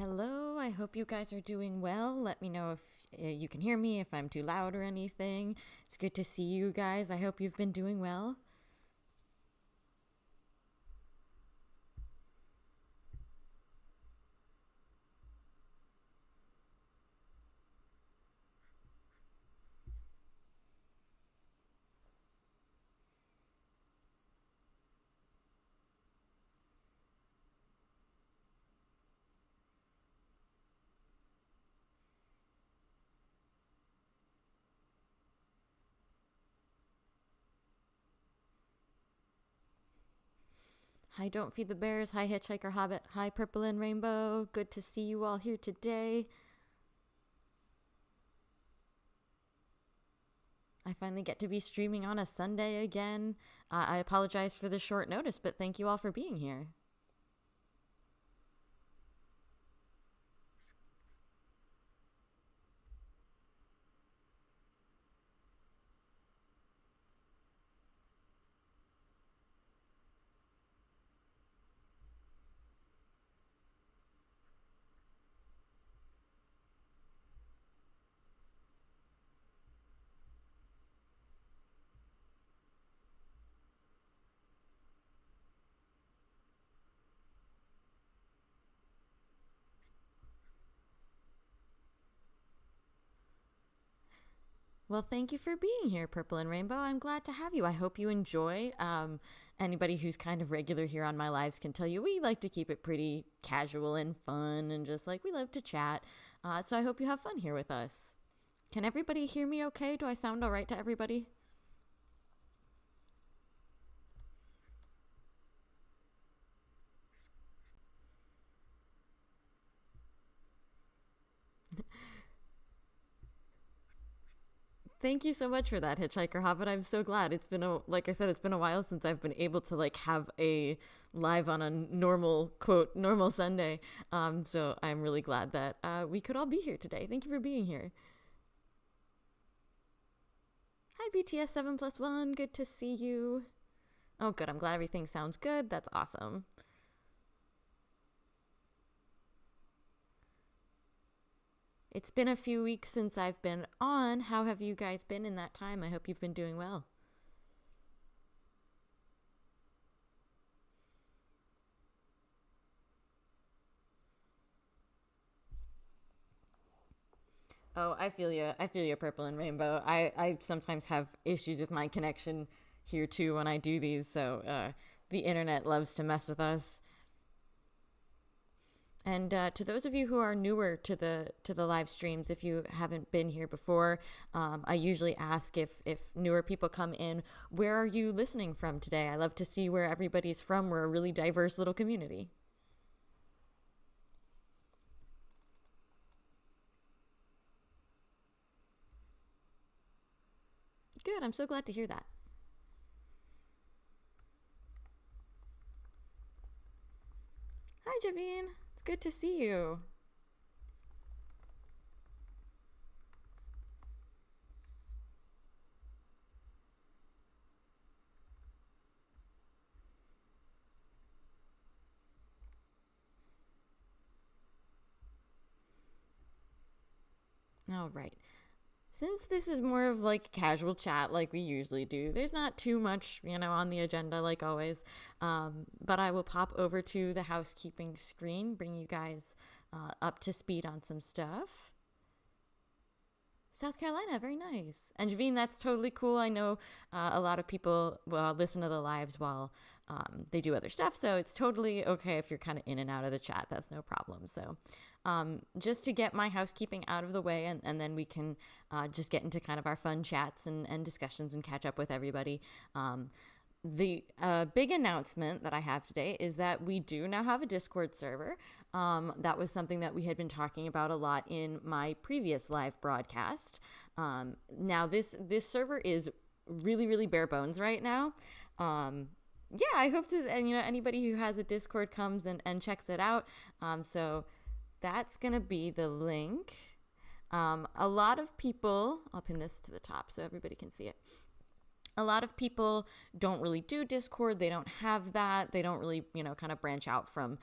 Hello, I hope you guys are doing well. Let me know if you can hear me, if I'm too loud or anything. It's good to see you guys. I hope you've been doing well. Hi, Don't Feed the Bears. Hi, Hitchhiker Hobbit. Hi, Purple and Rainbow. Good to see you all here today. I finally get to be streaming on a Sunday again. I apologize for the short notice, but thank you all for being here. Well, thank you for being here, Purple and Rainbow. I'm glad to have you. I hope you enjoy. Anybody who's kind of regular here on my lives can tell you we like to keep it pretty casual and fun and just like we love to chat. So I hope you have fun here with us. Can everybody hear me okay? Do I sound all right to everybody? Thank you so much for that, Hitchhiker Hobbit. I'm so glad. It's been like I said, it's been a while since I've been able to like have a live on a normal quote normal Sunday. So I'm really glad that we could all be here today. Thank you for being here. Hi, BTS 7+1. Good to see you. Oh, good. I'm glad everything sounds good. That's awesome. It's been a few weeks since I've been on. How have you guys been in that time? I hope you've been doing well. Oh, I feel you. I feel you, Purple and Rainbow. I sometimes have issues with my connection here too when I do these. So the internet loves to mess with us. And to those of you who are newer to the live streams, if you haven't been here before, I usually ask if newer people come in, where are you listening from today? I love to see where everybody's from. We're a really diverse little community. Good. I'm so glad to hear that. Hi, Javine. It's good to see you. All right. Since this is more of like casual chat like we usually do, there's not too much, on the agenda like always. But I will pop over to the housekeeping screen, bring you guys up to speed on some stuff. South Carolina, very nice. And Javine, that's totally cool. I know a lot of people listen to the lives while they do other stuff, so it's totally okay if you're kind of in and out of the chat. That's no problem. So just to get my housekeeping out of the way, and then we can just get into kind of our fun chats and discussions and catch up with everybody. The big announcement that I have today is that we do now have a Discord server. That was something that we had been talking about a lot in my previous live broadcast. Now this server is really really bare bones right now. Yeah, I hope to, and anybody who has a Discord comes and checks it out. So that's gonna be the link. A lot of people, I'll pin this to the top so everybody can see it. A lot of people don't really do Discord. They don't have that. They don't really, kind of branch out from,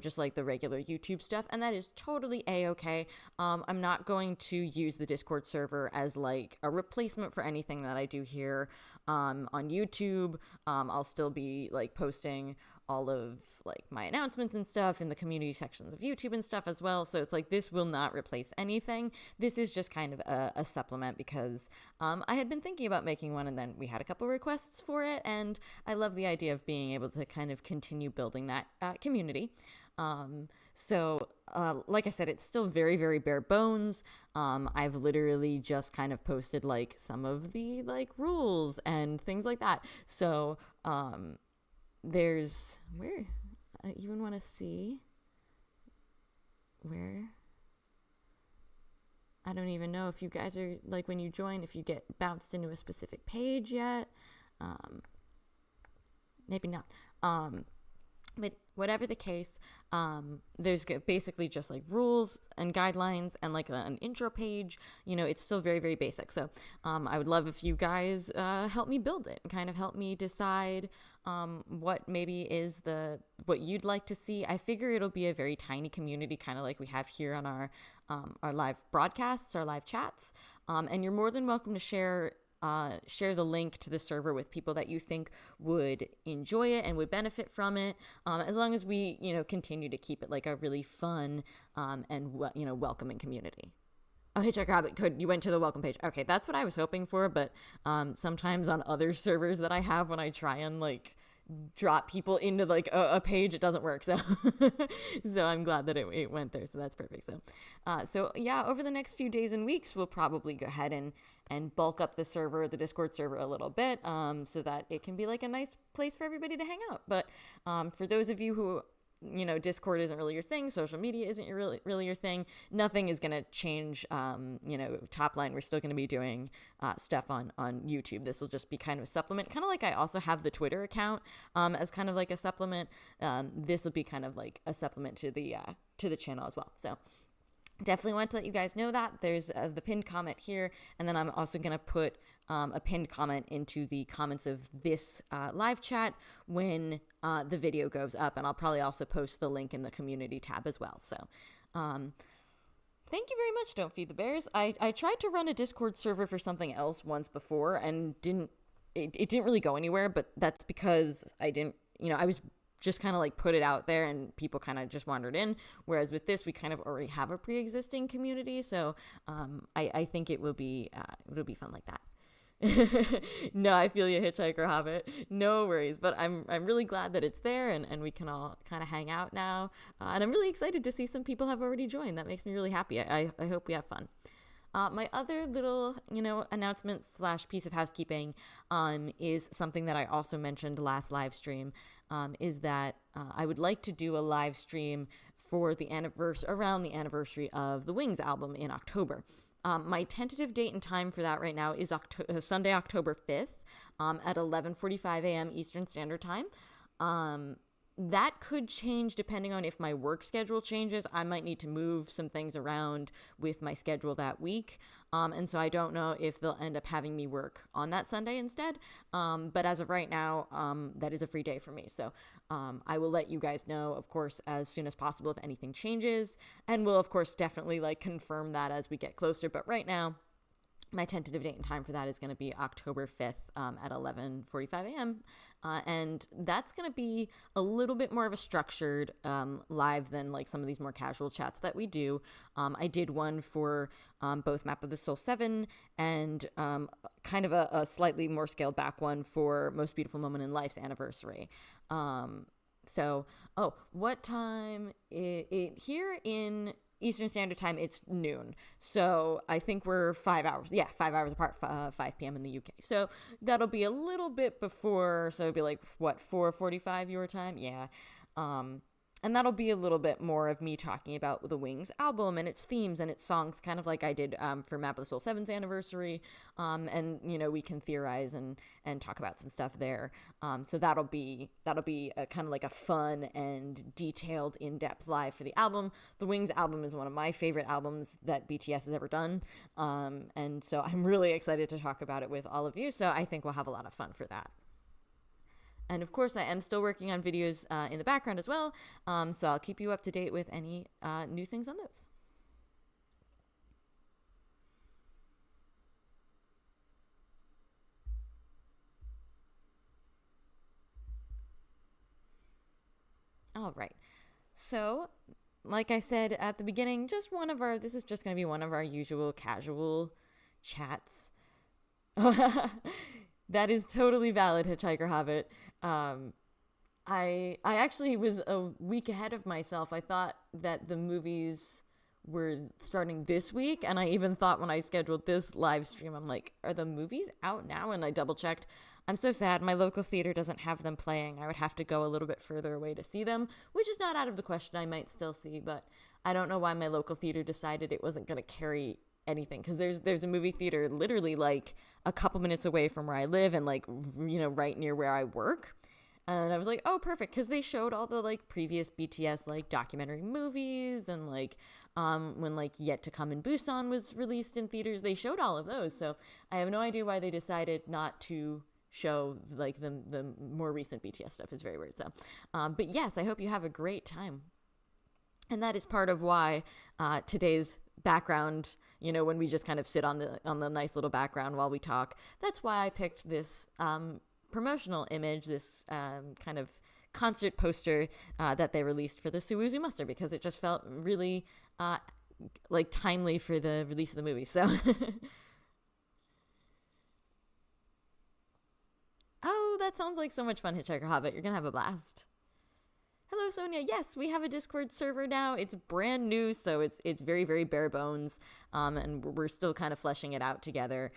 just like the regular YouTube stuff. And that is totally A-okay. I'm not going to use the Discord server as like a replacement for anything that I do here on YouTube. I'll still be like posting all of like my announcements and stuff in the community sections of YouTube and stuff as well. So it's like, this will not replace anything. This is just kind of a supplement because I had been thinking about making one, and then we had a couple requests for it. And I love the idea of being able to kind of continue building that community. So like I said, it's still very, very bare bones. I've literally just kind of posted like some of the like rules and things like that. So, there's where I even want to see where I don't even know if you guys are like, when you join, if you get bounced into a specific page yet. Maybe not. But whatever the case, there's basically just like rules and guidelines and like an intro page. It's still very, very basic. So I would love if you guys help me build it and kind of help me decide what maybe is what you'd like to see. I figure it'll be a very tiny community, kind of like we have here on our live broadcasts, our live chats. And you're more than welcome to share the link to the server with people that you think would enjoy it and would benefit from it, as long as we continue to keep it like a really fun and welcoming community. Oh, Hitchhiker Hobbit, good. You went to the welcome page. Okay, that's what I was hoping for, but sometimes on other servers that I have, when I try and like drop people into like a page, it doesn't work. So so I'm glad that it went there. So that's perfect. So yeah, over the next few days and weeks, we'll probably go ahead and bulk up the Discord server a little bit, so that it can be like a nice place for everybody to hang out. But for those of you who Discord isn't really your thing, social media isn't really your thing, nothing is going to change. Top line, we're still going to be doing stuff on YouTube. This will just be kind of a supplement, kind of like I also have the Twitter account as kind of like a supplement. This will be kind of like a supplement to the channel as well. So definitely want to let you guys know that. There's the pinned comment here, and then I'm also going to put a pinned comment into the comments of this live chat when the video goes up, and I'll probably also post the link in the community tab as well. So thank you very much, Don't Feed the Bears. I tried to run a Discord server for something else once before and it didn't really go anywhere, but that's because I was just kind of like put it out there and people kind of just wandered in. Whereas with this, we kind of already have a pre-existing community. So I think it'll be fun like that. No, I feel you, Hitchhiker Hobbit. No worries. But I'm really glad that it's there and we can all kind of hang out now. And I'm really excited to see some people have already joined. That makes me really happy. I hope we have fun. My other little, announcement / piece of housekeeping is something that I also mentioned last live stream, is that I would like to do a live stream for around the anniversary of the Wings album in October. My tentative date and time for that right now is Sunday, October 5th at 11:45 a.m. Eastern Standard Time. That could change depending on if my work schedule changes. I might need to move some things around with my schedule that week. And so I don't know if they'll end up having me work on that Sunday instead. But as of right now, that is a free day for me. So I will let you guys know, of course, as soon as possible if anything changes. And we'll, of course, definitely confirm that as we get closer. But right now, my tentative date and time for that is going to be October 5th at 11:45 a.m. And that's going to be a little bit more of a structured live than some of these more casual chats that we do. I did one for both Map of the Soul 7 and kind of a slightly more scaled back one for Most Beautiful Moment in Life's anniversary. What time here in Eastern Standard Time, it's noon. So I think we're 5 hours. Yeah, 5 hours apart, 5 p.m. in the UK. So that'll be a little bit before. So it'll be 4:45 your time? Yeah. And And that'll be a little bit more of me talking about the Wings album and its themes and its songs, kind of like I did for Map of the Soul 7's anniversary. And, we can theorize and talk about some stuff there. So that'll be a kind of like a fun and detailed, in-depth live for the album. The Wings album is one of my favorite albums that BTS has ever done. And so I'm really excited to talk about it with all of you. So I think we'll have a lot of fun for that. And of course, I am still working on videos in the background as well. So I'll keep you up to date with any new things on those. All right. So, like I said at the beginning, this is just going to be one of our usual casual chats. That is totally valid, Hitchhiker Hobbit. I actually was a week ahead of myself. I thought that the movies were starting this week, and I even thought when I scheduled this live stream, I'm like, are the movies out now? And I double checked. I'm so sad my local theater doesn't have them playing. I would have to go a little bit further away to see them, which is not out of the question. I might still see, but I don't know why my local theater decided it wasn't going to carry anything, because there's a movie theater literally like a couple minutes away from where I live and like right near where I work. And I was like, oh, perfect, because they showed all the like previous BTS like documentary movies, and like when like Yet to Come in Busan was released in theaters, they showed all of those. So I have no idea why they decided not to show like the more recent BTS stuff. Is very weird. So but yes, I hope you have a great time. And that is part of why today's background, when we just kind of sit on the nice little background while we talk, that's why I picked this promotional image, this kind of concert poster that they released for the Suwuzu Muster, because it just felt really like timely for the release of the movie. So oh, that sounds like so much fun, Hitchhiker Hobbit. You're gonna have a blast. Hello, Sonia. Yes, we have a Discord server now. It's brand new, so it's very, very bare bones, and we're still kind of fleshing it out together.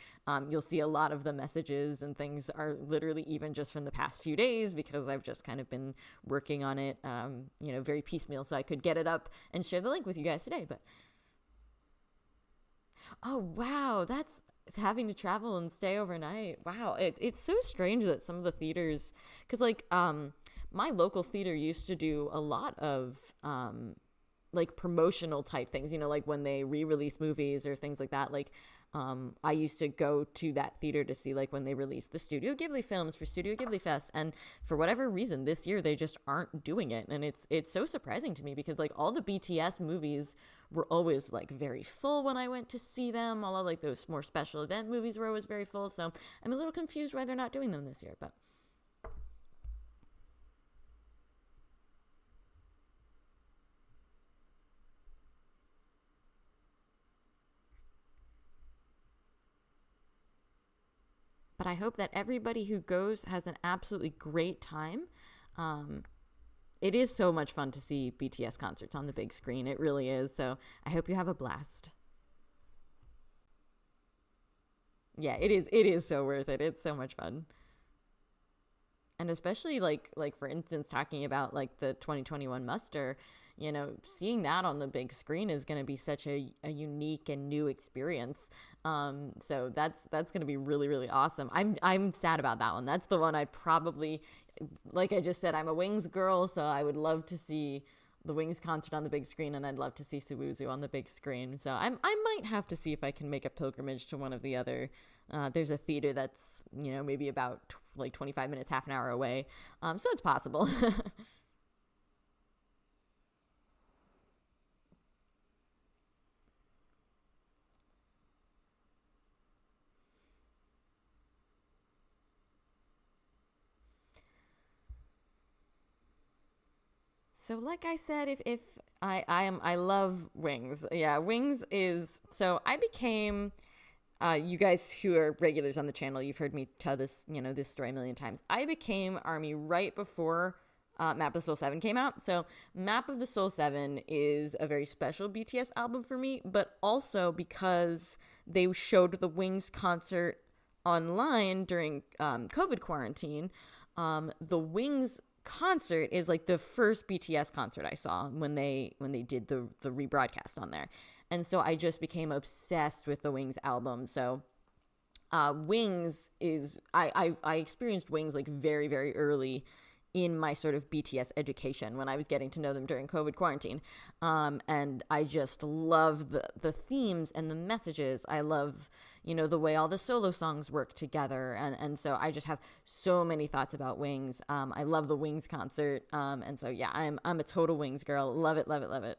You'll see a lot of the messages and things are literally even just from the past few days, because I've just kind of been working on it, very piecemeal, so I could get it up and share the link with you guys today. But oh, wow, that's having to travel and stay overnight. Wow, it's so strange that some of the theaters, because like my local theater used to do a lot of like promotional type things, like when they re-release movies or things like that. Like I used to go to that theater to see like when they released the Studio Ghibli films for Studio Ghibli Fest, and for whatever reason this year they just aren't doing it, and it's so surprising to me, because like all the BTS movies were always like very full when I went to see them. All of like those more special event movies were always very full, so I'm a little confused why they're not doing them this year. But I hope that everybody who goes has an absolutely great time. It is so much fun to see BTS concerts on the big screen. It really is. So I hope you have a blast. Yeah, it is. It is so worth it. It's so much fun. And especially like for instance, talking about like the 2021 muster, seeing that on the big screen is going to be such a unique and new experience. So that's going to be really, really awesome. I'm sad about that one. That's the one I'd probably, like I just said, I'm a Wings girl, so I would love to see the Wings concert on the big screen, and I'd love to see Suwuzu on the big screen. So I might have to see if I can make a pilgrimage to one of the other. There's a theater that's, maybe about like 25 minutes, half an hour away. So it's possible. So like I said, if I love Wings. Yeah, Wings is, so I became, you guys who are regulars on the channel, you've heard me tell this, this story a million times. I became ARMY right before Map of the Soul 7 came out. So Map of the Soul 7 is a very special BTS album for me, but also because they showed the Wings concert online during COVID quarantine. The Wings concert is like the first BTS concert I saw when they did the rebroadcast on there. And so I just became obsessed with the Wings album. So Wings is I experienced Wings like very, very early in my sort of BTS education when I was getting to know them during COVID quarantine. And I just love the themes and the messages. I love, the way all the solo songs work together. And so I just have so many thoughts about Wings. I love the Wings concert. And so, yeah, I'm a total Wings girl. Love it, love it, love it.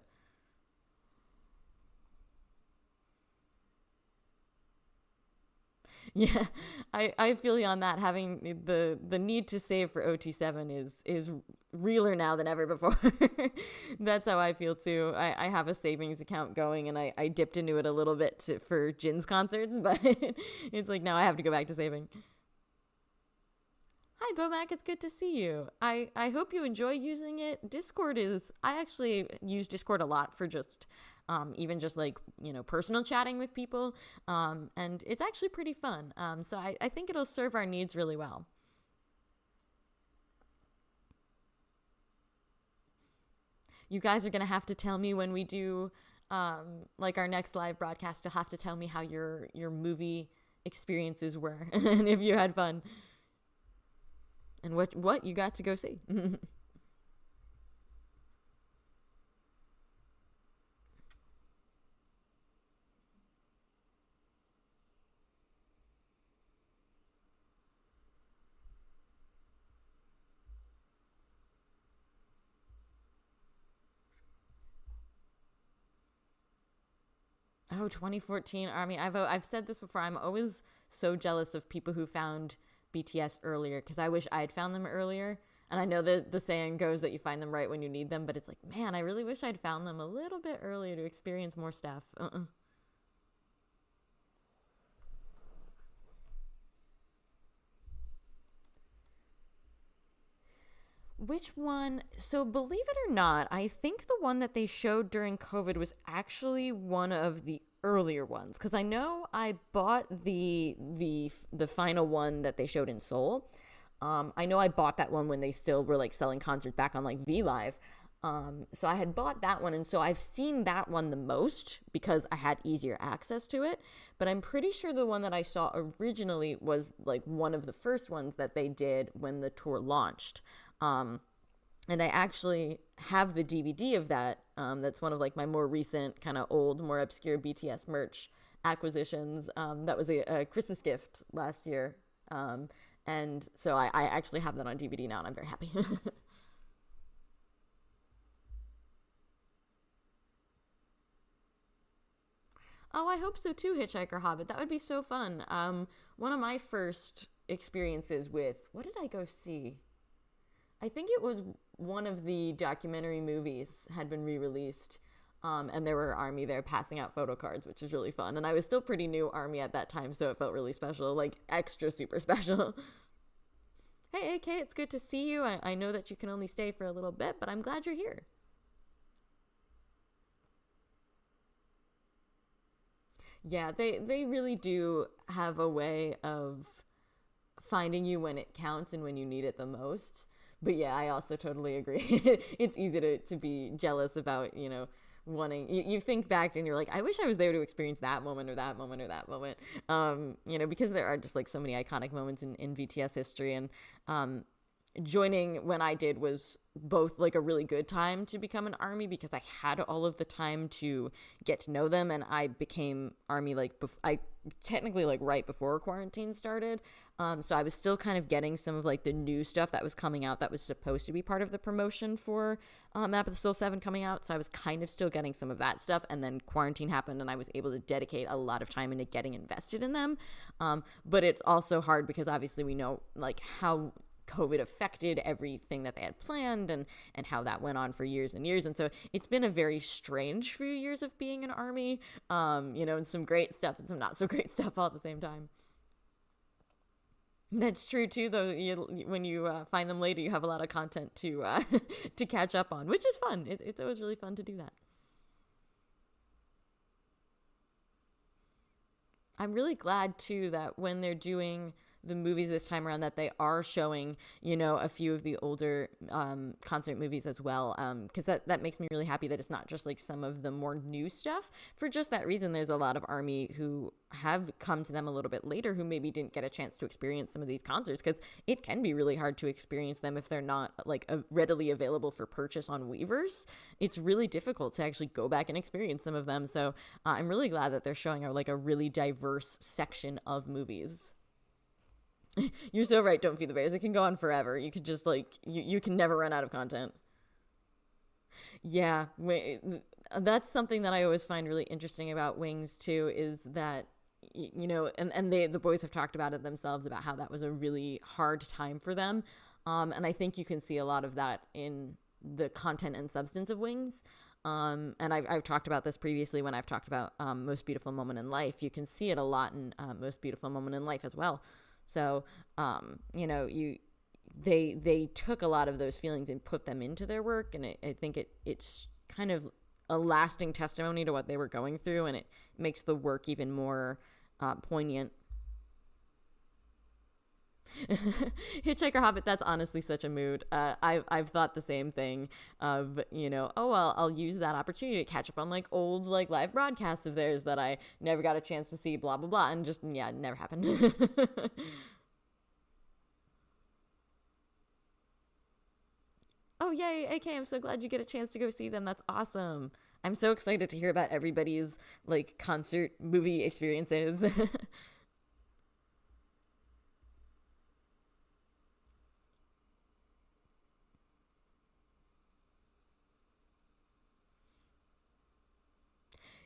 Yeah, I feel you on that. Having the need to save for OT7 is realer now than ever before. That's how I feel too. I have a savings account going, and I dipped into it a little bit for Jin's concerts, but it's like now I have to go back to saving. Hi, Bomac. It's good to see you. I hope you enjoy using it. I actually use Discord a lot for just, even just like, personal chatting with people. And it's actually pretty fun. So I think it'll serve our needs really well. You guys are going to have to tell me when we do, like our next live broadcast, you'll have to tell me how your movie experiences were and if you had fun. And what you got to go see. Oh, 2014 Army. I've said this before. I'm always so jealous of people who found BTS earlier because I wish I'd found them earlier. And I know that the saying goes that you find them right when you need them, but it's like, man, I really wish I'd found them a little bit earlier to experience more stuff. Which one? So, believe it or not, I think the one that they showed during COVID was actually one of the earlier ones because I know I bought the final one that they showed in Seoul. I know I bought that one when they still were like selling concerts back on like V Live. So I had bought that one, and so I've seen that one the most because I had easier access to it. But I'm pretty sure the one that I saw originally was like one of the first ones that they did when the tour launched. Um, and I actually have the DVD of that. That's one of like my more recent, kind of old, more obscure BTS merch acquisitions. That was a Christmas gift last year. And so I actually have that on DVD now, and I'm very happy. Oh, I hope so too, Hitchhiker Hobbit. That would be so fun. One of my first experiences with, what did I go see? I think it was one of the documentary movies had been re-released. And there were Army there passing out photo cards, which was really fun. And I was still pretty new Army at that time, so it felt really special, like extra super special. Hey, AK, it's good to see you. I know that you can only stay for a little bit, but I'm glad you're here. Yeah, they really do have a way of finding you when it counts and when you need it the most. But yeah, I also totally agree. It's easy to be jealous about, wanting, you think back and you're like, I wish I was there to experience that moment or that moment or that moment. Because there are just like so many iconic moments in VTS history. And joining when I did was both like a really good time to become an Army because I had all of the time to get to know them, and I became Army like I technically like right before quarantine started. So I was still kind of getting some of like the new stuff that was coming out that was supposed to be part of the promotion for Map of the Soul 7 coming out. So I was kind of still getting some of that stuff, and then quarantine happened and I was able to dedicate a lot of time into getting invested in them. But it's also hard because obviously we know like how COVID affected everything that they had planned and how that went on for years and years. And so it's been a very strange few years of being an Army, and some great stuff and some not so great stuff all at the same time. That's true too, though. When you find them later, you have a lot of content to to catch up on, which is fun. It's always really fun to do that. I'm really glad too that when they're doing the movies this time around that they are showing, you know, a few of the older concert movies as well, because that makes me really happy that it's not just like some of the more new stuff. For just that reason, there's a lot of ARMY who have come to them a little bit later who maybe didn't get a chance to experience some of these concerts, because it can be really hard to experience them if they're not like readily available for purchase on Weverse. It's really difficult to actually go back and experience some of them. So I'm really glad that they're showing like a really diverse section of movies. You're so right, Don't Feed the Bears. It can go on forever. You could just like, you can never run out of content. Yeah, that's something that I always find really interesting about Wings too, is that, you know, and the boys have talked about it themselves, about how that was a really hard time for them. And I think you can see a lot of that in the content and substance of Wings. And I've talked about this previously when I've talked about Most Beautiful Moment in Life. You can see it a lot in Most Beautiful Moment in Life as well. So, you know, they took a lot of those feelings and put them into their work. And I think it's kind of a lasting testimony to what they were going through. And it makes the work even more poignant. Hitchhiker Hobbit, that's honestly such a mood. I've thought the same thing of, you know, oh well, I'll use that opportunity to catch up on like old like live broadcasts of theirs that I never got a chance to see, blah blah blah, and just, yeah, it never happened. Oh yay, AK, I'm so glad you get a chance to go see them. That's awesome. I'm so excited to hear about everybody's like concert movie experiences.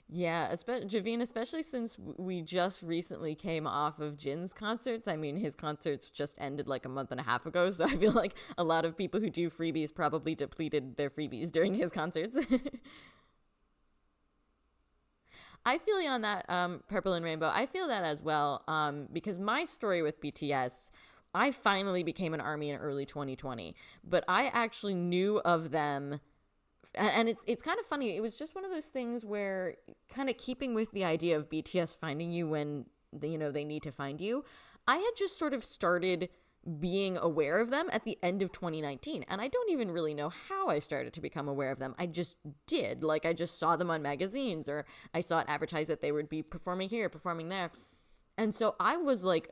Yeah, Javine, especially since we just recently came off of Jin's concerts. I mean, his concerts just ended like a month and a half ago, so I feel like a lot of people who do freebies probably depleted their freebies during his concerts. I feel you on that, Purple and Rainbow. I feel that as well, because my story with BTS, I finally became an ARMY in early 2020, but I actually knew of them. And it's kind of funny. It was just one of those things where, kind of keeping with the idea of BTS finding you when they need to find you, I had just sort of started being aware of them at the end of 2019. And I don't even really know how I started to become aware of them. I just did. Like, I just saw them on magazines, or I saw it advertised that they would be performing here, performing there. And so I was like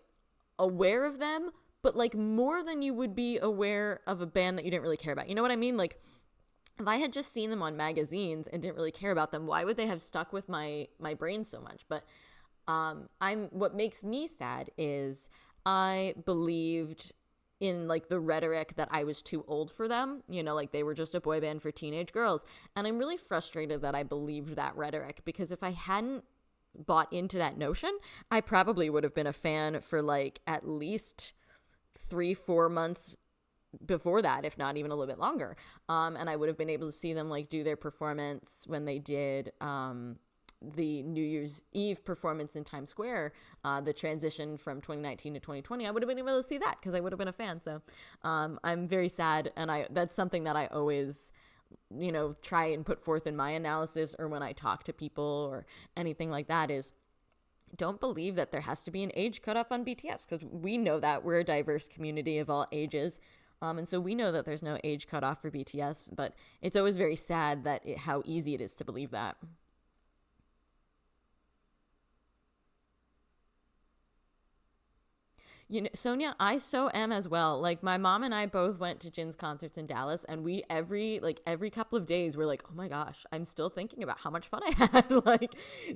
aware of them, but like more than you would be aware of a band that you didn't really care about. You know what I mean? Like, if I had just seen them on magazines and didn't really care about them, why would they have stuck with my brain so much? But what makes me sad is I believed in like the rhetoric that I was too old for them, like they were just a boy band for teenage girls. And I'm really frustrated that I believed that rhetoric, because if I hadn't bought into that notion, I probably would have been a fan for like at least 3-4 months before that, if not even a little bit longer. And I would have been able to see them like do their performance when they did the New Year's Eve performance in Times Square, the transition from 2019 to 2020. I would have been able to see that because I would have been a fan. So I'm very sad. And that's something that I always, try and put forth in my analysis, or when I talk to people or anything like that, is don't believe that there has to be an age cutoff on BTS, because we know that we're a diverse community of all ages. And so we know that there's no age cutoff for BTS, but it's always very sad that how easy it is to believe that. Sonia, I so am as well. Like, my mom and I both went to Jin's concerts in Dallas, and we every couple of days we're like, oh my gosh, I'm still thinking about how much fun I had. Like,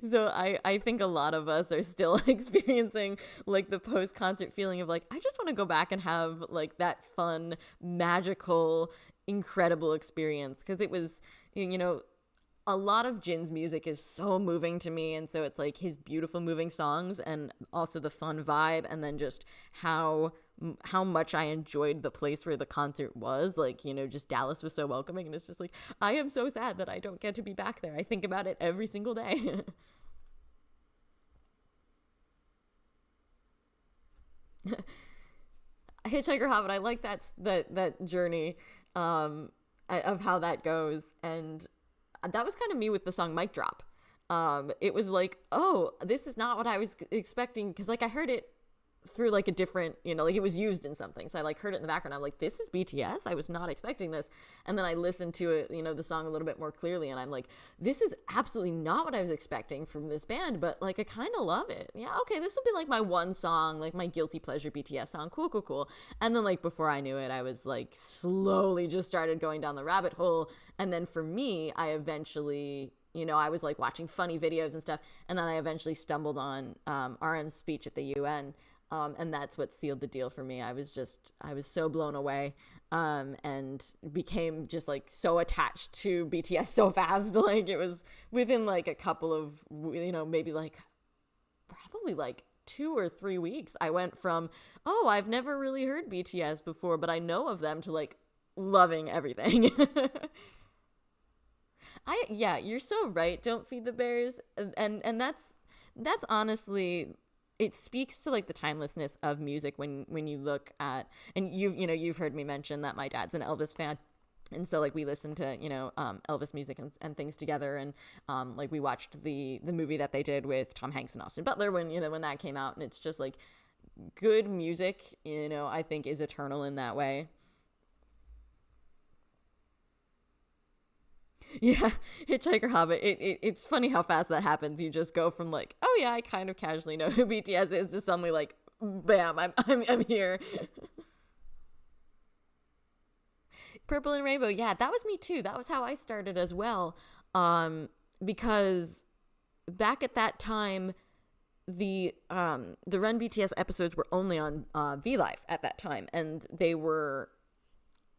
so I think a lot of us are still experiencing like the post-concert feeling of like, I just want to go back and have like that fun, magical, incredible experience, because it was, a lot of Jin's music is so moving to me. And so it's like his beautiful moving songs, and also the fun vibe, and then just how much I enjoyed the place where the concert was. Like, just Dallas was so welcoming, and it's just like, I am so sad that I don't get to be back there. I think about it every single day. Hitchhiker Hobbit, I like that journey of how that goes. And that was kind of me with the song Mic Drop. It was like, oh, this is not what I was expecting, because like I heard it through like a different, like it was used in something. So I like heard it in the background. I'm like, this is BTS. I was not expecting this. And then I listened to it, the song a little bit more clearly. And I'm like, this is absolutely not what I was expecting from this band, but like, I kind of love it. Yeah. Okay. This will be like my one song, like my guilty pleasure BTS song. Cool, cool, cool. And then like, before I knew it, I was like slowly just started going down the rabbit hole. And then for me, I eventually, I was like watching funny videos and stuff. And then I eventually stumbled on RM's speech at the UN. And that's what sealed the deal for me. I was so blown away, and became just like so attached to BTS so fast. Like it was within like a couple of, maybe like probably like 2 or 3 weeks. I went from, oh, I've never really heard BTS before, but I know of them, to like loving everything. Yeah, you're so right. Don't feed the bears. And that's honestly, it speaks to like the timelessness of music when you look at, and you've heard me mention that my dad's an Elvis fan. And so like we listened to, Elvis music and things together. And like we watched the movie that they did with Tom Hanks and Austin Butler when that came out. And it's just like good music, I think is eternal in that way. Yeah, Hitchhiker Hobbit. It's funny how fast that happens. You just go from like, oh yeah, I kind of casually know who BTS is, to suddenly like, bam, I'm here. Purple and Rainbow. Yeah, that was me too. That was how I started as well. Because back at that time, the Run BTS episodes were only on V Live at that time, and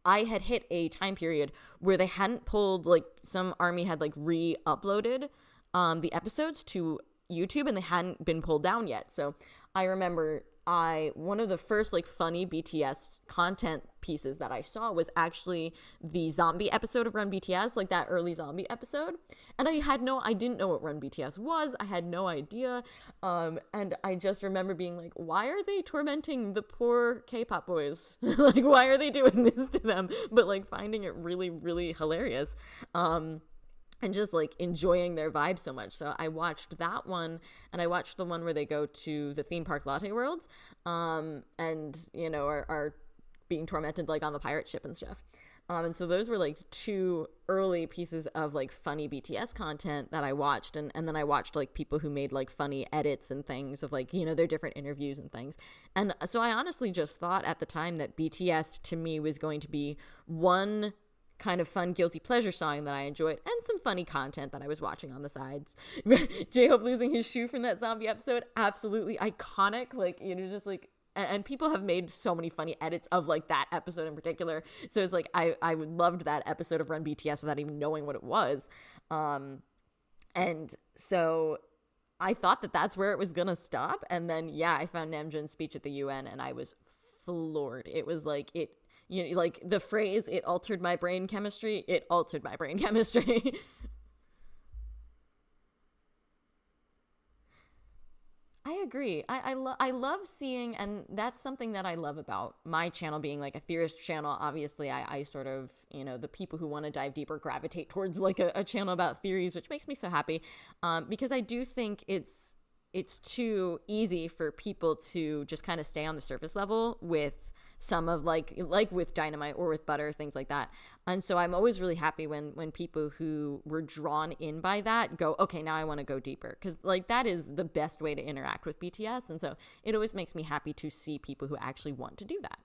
I had hit a time period where they hadn't pulled, like some army had like re-uploaded the episodes to YouTube, and they hadn't been pulled down yet. So I remember one of the first like funny BTS content pieces that I saw was actually the zombie episode of Run BTS, like that early zombie episode. And I didn't know what Run BTS was. I had no idea. And I just remember being like, why are they tormenting the poor K-pop boys? Like, why are they doing this to them? But like finding it really, really hilarious. And just like enjoying their vibe so much. So I watched that one, and I watched the one where they go to the theme park Latte Worlds, and are being tormented like on the pirate ship and stuff. And so those were like two early pieces of like funny BTS content that I watched, and then I watched like people who made like funny edits and things of like their different interviews and things. And so I honestly just thought at the time that BTS to me was going to be one kind of fun guilty pleasure song that I enjoyed, and some funny content that I was watching on the sides. J-Hope losing his shoe from that zombie episode, absolutely iconic. Like, just like, and people have made so many funny edits of like that episode in particular. So it's like I loved that episode of Run BTS without even knowing what it was. And so I thought that that's where it was gonna stop, and then I found Namjoon's speech at the UN, and I was floored. It was like like the phrase, it altered my brain chemistry. It altered my brain chemistry. I agree. I love seeing, and that's something that I love about my channel being like a theorist channel. Obviously, I sort of, the people who want to dive deeper gravitate towards like a channel about theories, which makes me so happy, because I do think it's too easy for people to just kind of stay on the surface level with some of like with Dynamite or with Butter, things like that. And so I'm always really happy when people who were drawn in by that go, okay, now I want to go deeper, because like that is the best way to interact with BTS. And so it always makes me happy to see people who actually want to do that.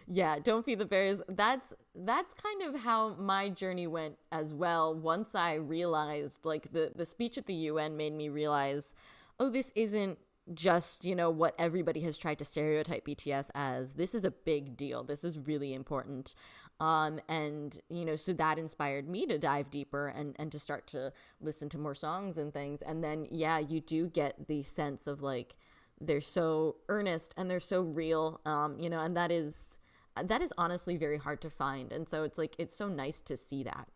Yeah, don't feed the bears. That's kind of how my journey went as well. Once I realized, like the speech at the UN made me realize, oh, this isn't just, what everybody has tried to stereotype BTS as. This is a big deal. This is really important. And, so that inspired me to dive deeper and to start to listen to more songs and things. And then, you do get the sense of like, they're so earnest and they're so real, and that is honestly very hard to find. And so it's like, it's so nice to see that.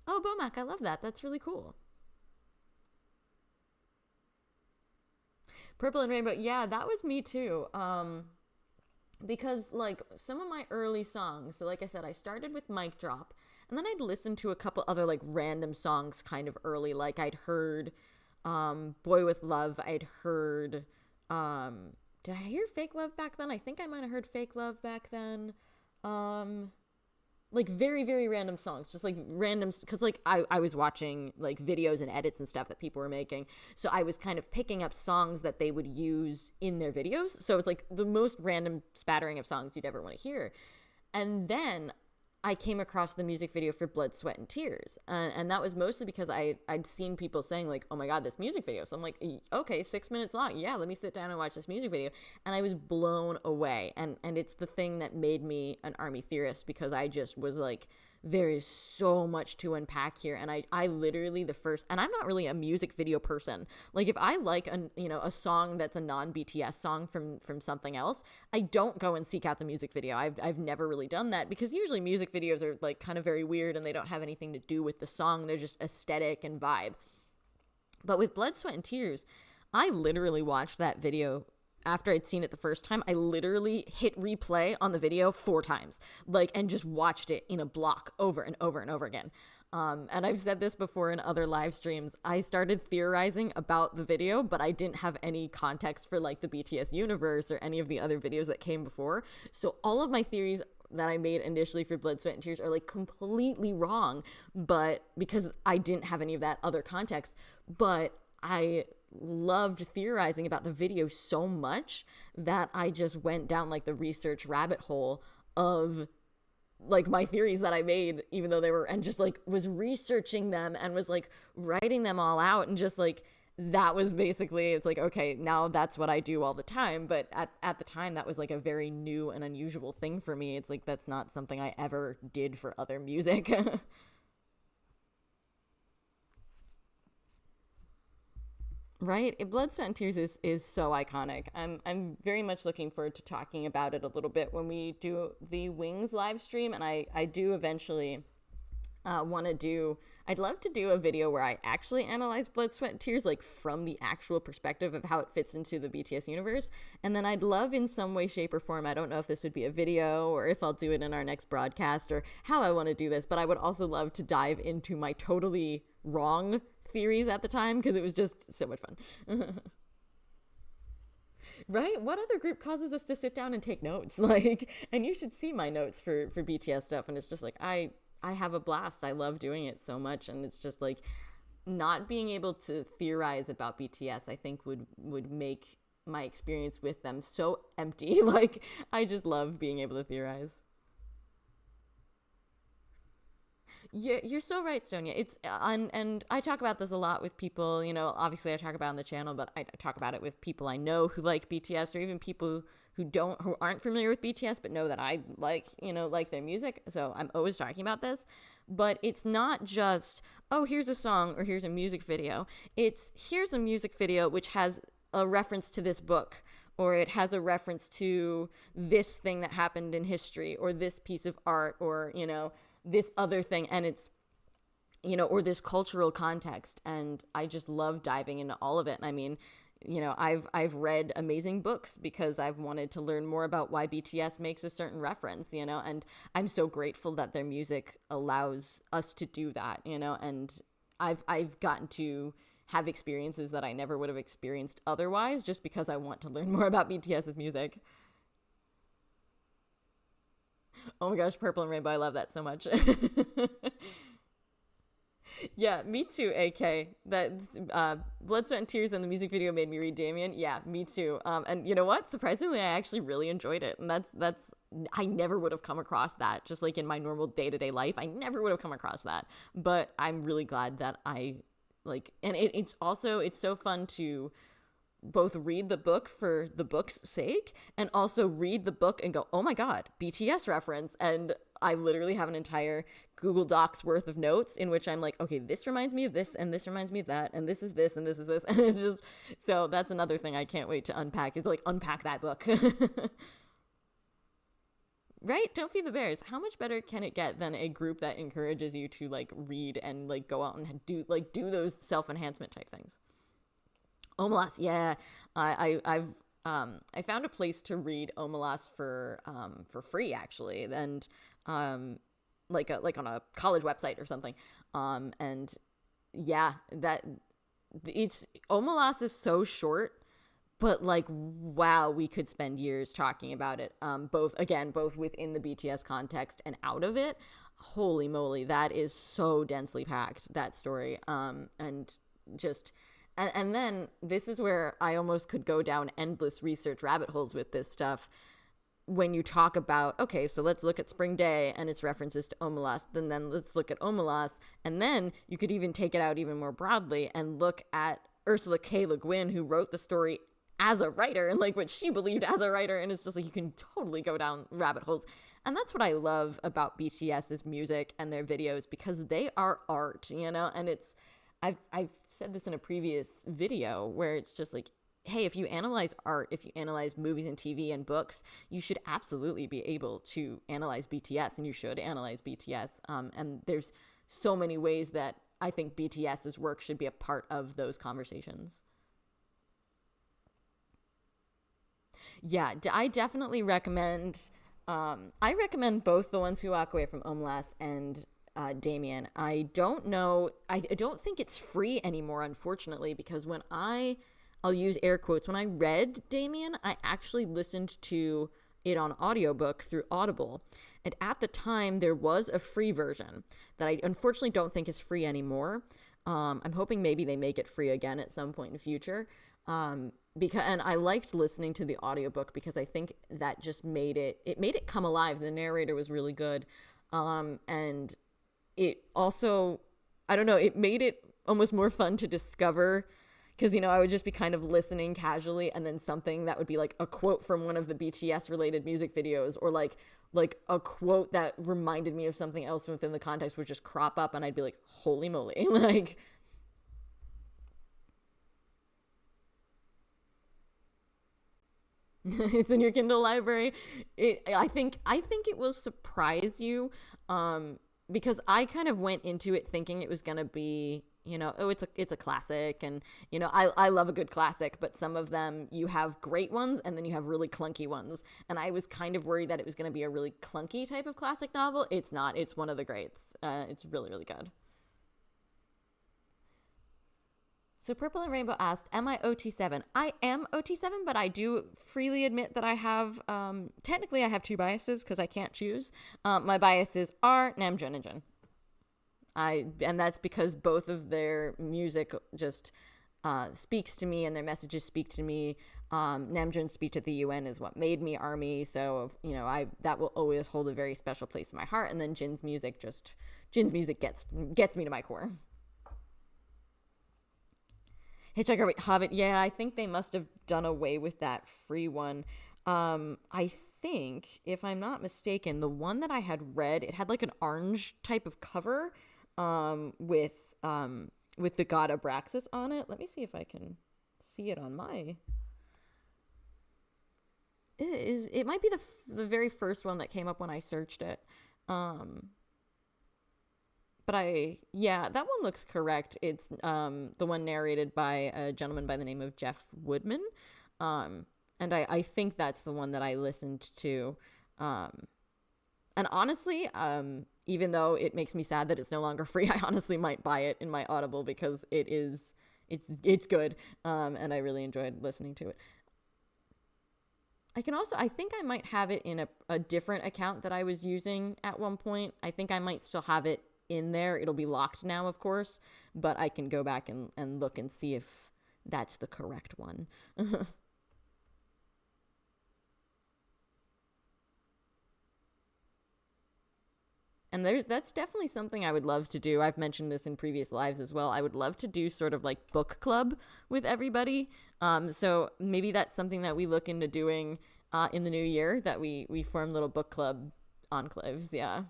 Oh, Bomac, I love that. That's really cool. Purple and Rainbow. Yeah, that was me too. because like some of my early songs, so like I said, I started with Mic Drop, and then I'd listen to a couple other like random songs kind of early. Like I'd heard Boy With Love. I'd heard did I hear Fake Love back then? I think I might have heard Fake Love back then. Um like very, very random songs, just like random, because like I was watching like videos and edits and stuff that people were making, so I was kind of picking up songs that they would use in their videos, so it's like the most random spattering of songs you'd ever want to hear. And then I came across the music video for Blood, Sweat, and Tears. And that was mostly because I'd seen people saying, like, oh my God, this music video. So I'm like, okay, 6 minutes long. Yeah, let me sit down and watch this music video. And I was blown away. And it's the thing that made me an ARMY theorist, because I just was like, there is so much to unpack here. And I literally and I'm not really a music video person. Like if I like a song that's a non-BTS song from something else, I don't go and seek out the music video. I've never really done that, because usually music videos are like kind of very weird and they don't have anything to do with the song. They're just aesthetic and vibe. But with Blood, Sweat, and Tears, I literally watched that video. After I'd seen it the first time, I literally hit replay on the video 4 times, like, and just watched it in a block over and over and over again. And I've said this before in other live streams. I started theorizing about the video, but I didn't have any context for like the BTS universe or any of the other videos that came before. So all of my theories that I made initially for Blood, Sweat, and Tears are like completely wrong, but because I didn't have any of that other context. But I loved theorizing about the video so much that I just went down like the research rabbit hole of like my theories that I made, even though they were, and just like was researching them and was like writing them all out, and just like that was basically, it's like, okay, now that's what I do all the time. But at the time, that was like a very new and unusual thing for me. It's like that's not something I ever did for other music. Right? Blood, Sweat, and Tears is so iconic. I'm very much looking forward to talking about it a little bit when we do the Wings live stream, and I do eventually want to do. I'd love to do a video where I actually analyze Blood, Sweat, and Tears, like from the actual perspective of how it fits into the BTS universe. And then I'd love in some way, shape, or form, I don't know if this would be a video or if I'll do it in our next broadcast or how I want to do this, but I would also love to dive into my totally wrong theories at the time, because it was just so much fun. Right? What other group causes us to sit down and take notes? Like, and you should see my notes for BTS stuff, and it's just like I have a blast. I love doing it so much, and it's just like not being able to theorize about BTS, I think would make my experience with them so empty. Like I just love being able to theorize. Yeah, you're so right, Sonia. It's and I talk about this a lot with people. You know, obviously I talk about it on the channel, but I talk about it with people I know who like BTS, or even people who aren't familiar with BTS but know that I like their music. So I'm always talking about this. But it's not just, oh, here's a song or here's a music video. It's here's a music video which has a reference to this book, or it has a reference to this thing that happened in history, or this piece of art, or this other thing, and it's or this cultural context. And I just love diving into all of it. And I mean, I've read amazing books because I've wanted to learn more about why BTS makes a certain reference, and I'm so grateful that their music allows us to do that, and I've gotten to have experiences that I never would have experienced otherwise, just because I want to learn more about BTS's music. Oh my gosh, Purple and Rainbow, I love that so much. Yeah, me too, AK. That Blood, Sweat, and Tears and the music video made me read Damien. Yeah, me too. And you know what? Surprisingly, I actually really enjoyed it. And that's I never would have come across that, just like in my normal day-to-day life. I never would have come across that. But I'm really glad that I and it's so fun to both read the book for the book's sake and also read the book and go, oh my God, BTS reference. And I literally have an entire Google Docs worth of notes in which I'm like, okay, this reminds me of this and this reminds me of that and this is this and this is this. And it's just, so that's another thing I can't wait to unpack, is to unpack that book. Right? Don't Feed the Bears. How much better can it get than a group that encourages you to read and go out and do those self-enhancement type things? Omelas, yeah. I found a place to read Omelas for free actually, and like on a college website or something. And yeah, that it's Omelas is so short, but like wow, we could spend years talking about it. Both within the BTS context and out of it. Holy moly, that is so densely packed, that story. And just and then this is where I almost could go down endless research rabbit holes with this stuff. When you talk about, okay, so let's look at Spring Day and its references to Omelas, then let's look at Omelas, and then you could even take it out even more broadly and look at Ursula K. Le Guin, who wrote the story as a writer and like what she believed as a writer, and it's just like you can totally go down rabbit holes. And that's what I love about BTS's music and their videos, because they are art, and it's I've said this in a previous video where it's just like, hey, if you analyze art, if you analyze movies and TV and books, you should absolutely be able to analyze BTS, and you should analyze BTS. And there's so many ways that I think BTS's work should be a part of those conversations. Yeah, I definitely recommend. I recommend both The Ones Who Walk Away from Omelas and Damien. I don't know. I don't think it's free anymore, unfortunately, because I'll use air quotes, when I read Damien, I actually listened to it on audiobook through Audible. And at the time, there was a free version that I unfortunately don't think is free anymore. I'm hoping maybe they make it free again at some point in the future. And I liked listening to the audiobook because I think that just made it come alive. The narrator was really good. And it also, I don't know, it made it almost more fun to discover, because, I would just be kind of listening casually, and then something that would be like a quote from one of the BTS related music videos, or like a quote that reminded me of something else within the context would just crop up, and I'd be like, holy moly. Like, it's in your Kindle library. I think it will surprise you, because I kind of went into it thinking it was going to be, oh, it's a classic, and I love a good classic, but some of them, you have great ones and then you have really clunky ones, and I was kind of worried that it was going to be a really clunky type of classic novel. It's not. It's one of the greats. It's really, really good. So Purple and Rainbow asked, am I OT7? I am OT7, but I do freely admit that I have, technically I have two biases because I can't choose. My biases are Namjoon and Jin. And that's because both of their music just speaks to me, and their messages speak to me. Namjoon's speech at the UN is what made me ARMY, so that will always hold a very special place in my heart. And then Jin's music gets me to my core. Hitchhiker Hobbit, yeah, I think they must have done away with that free one. I think, if I'm not mistaken, the one that I had read, it had like an orange type of cover, with the god Abraxas on it. Let me see if I can see it on my. It might be the very first one that came up when I searched it. But that one looks correct. It's the one narrated by a gentleman by the name of Jeff Woodman. And I think that's the one that I listened to. And honestly, even though it makes me sad that it's no longer free, I honestly might buy it in my Audible because it's good. And I really enjoyed listening to it. I think I might have it in a different account that I was using at one point. I think I might still have it in there. It'll be locked now, of course, but I can go back and look and see if that's the correct one. And that's definitely something I would love to do. I've mentioned this in previous lives as well. I would love to do sort of like book club with everybody. So maybe that's something that we look into doing in the new year, that we form little book club enclaves. Yeah.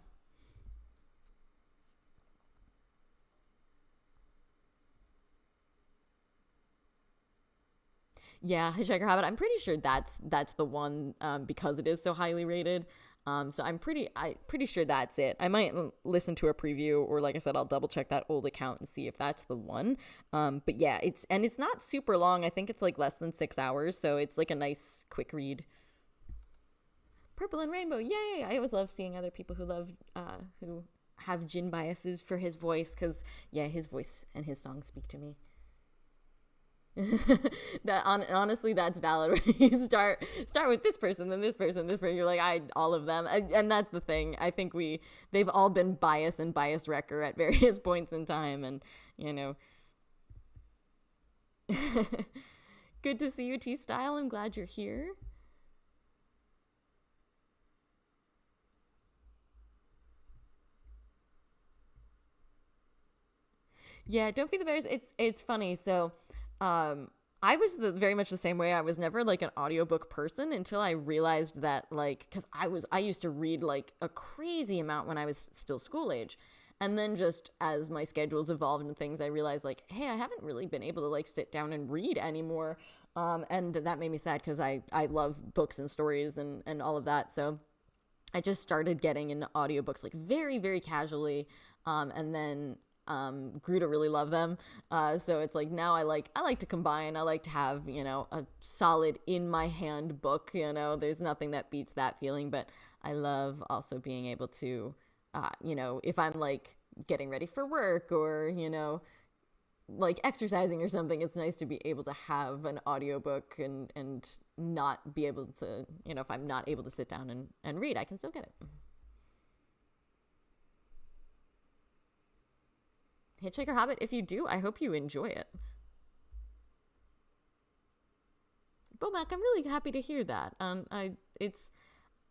Yeah, Hitchhiker Hobbit. I'm pretty sure that's the one, because it is so highly rated. So I'm pretty sure that's it. I might listen to a preview, or like I said, I'll double check that old account and see if that's the one. But yeah, it's not super long. I think it's like less than 6 hours, so it's like a nice quick read. Purple and Rainbow, yay! I always love seeing other people who have Jin biases for his voice, because yeah, his voice and his songs speak to me. Honestly, that's valid. Where you start with this person, then this person, this person. You're like, all of them, and that's the thing. I think they've all been bias and bias wrecker at various points in time, and you know. Good to see you, T Style. I'm glad you're here. Yeah, don't be the bears. It's funny. So, I was very much the same way. I was never like an audiobook person until I realized that, like, because I used to read like a crazy amount when I was still school age. And then just as my schedules evolved and things, I realized like, hey, I haven't really been able to like sit down and read anymore. And that made me sad, because I love books and stories and all of that. So I just started getting into audiobooks like very, very casually. And then grew to really love them. So it's like now I like to combine. I like to have, a solid in my hand book. There's nothing that beats that feeling. But I love also being able to, if I'm like getting ready for work, or like exercising or something, it's nice to be able to have an audiobook and not be able to, if I'm not able to sit down and read, I can still get it. Hitchhiker Hobbit, if you do, I hope you enjoy it. Bomac, I'm really happy to hear that.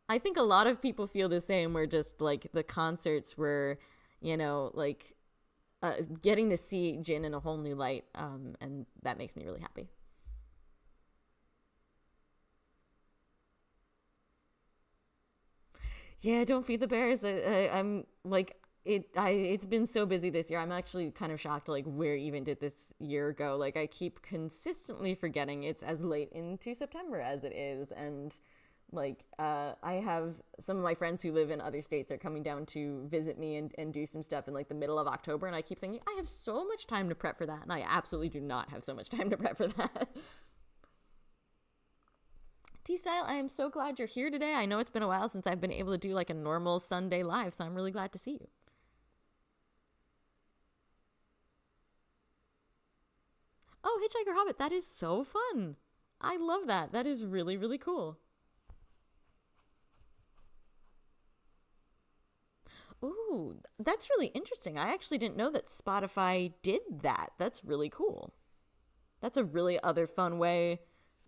I think a lot of people feel the same, where just like the concerts were, like getting to see Jin in a whole new light, and that makes me really happy. Yeah, don't feed the bears. I'm like it's been so busy this year. I'm actually kind of shocked, like, where even did this year go? Like, I keep consistently forgetting it's as late into September as it is, and like I have some of my friends who live in other states are coming down to visit me and do some stuff in like the middle of October, and I keep thinking I have so much time to prep for that, and I absolutely do not have so much time to prep for that. T-Style, I am so glad you're here today. I know it's been a while since I've been able to do like a normal Sunday live, so I'm really glad to see you. Oh, Hitchhiker Hobbit, that is so fun. I love that. That is really, really cool. Ooh, that's really interesting. I actually didn't know that Spotify did that. That's really cool. That's a really other fun way,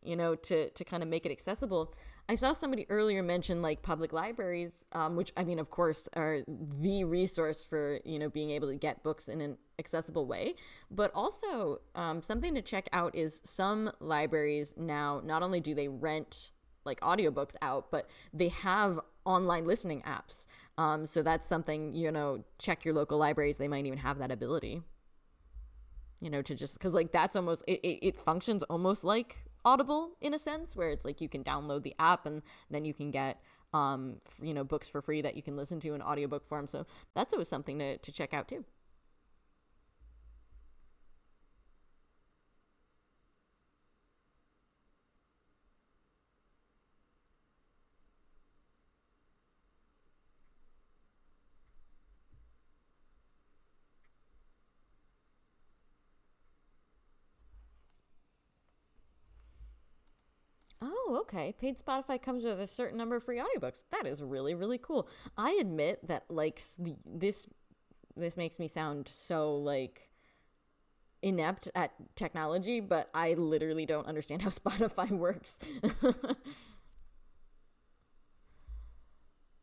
to kind of make it accessible. I saw somebody earlier mention like public libraries, which I mean, of course, are the resource for, being able to get books in an accessible way. But also, something to check out is some libraries now, not only do they rent like audiobooks out, but they have online listening apps. So that's something, check your local libraries. They might even have that ability, to just, because like that's almost, it functions almost like Audible in a sense, where it's like you can download the app and then you can get books for free that you can listen to in audiobook form. So that's always something to check out too. Oh, okay. Paid Spotify comes with a certain number of free audiobooks. That is really, really cool. I admit that like this makes me sound so like inept at technology, but I literally don't understand how Spotify works.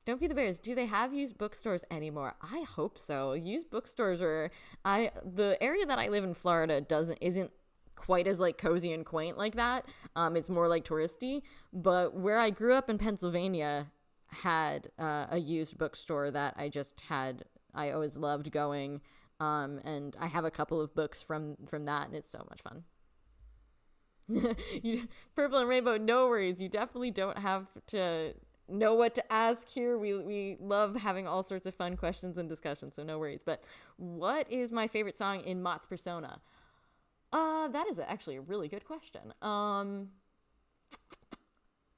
Don't feed the bears. Do they have used bookstores anymore? I hope so. Used bookstores are the area that I live in, Florida, isn't quite as like cozy and quaint like that. It's more like touristy. But where I grew up in Pennsylvania had a used bookstore that I always loved going. And I have a couple of books from that, and it's so much fun. Purple and Rainbow, no worries. You definitely don't have to know what to ask here. We love having all sorts of fun questions and discussions, so no worries. But what is my favorite song in Mott's persona? That is actually a really good question.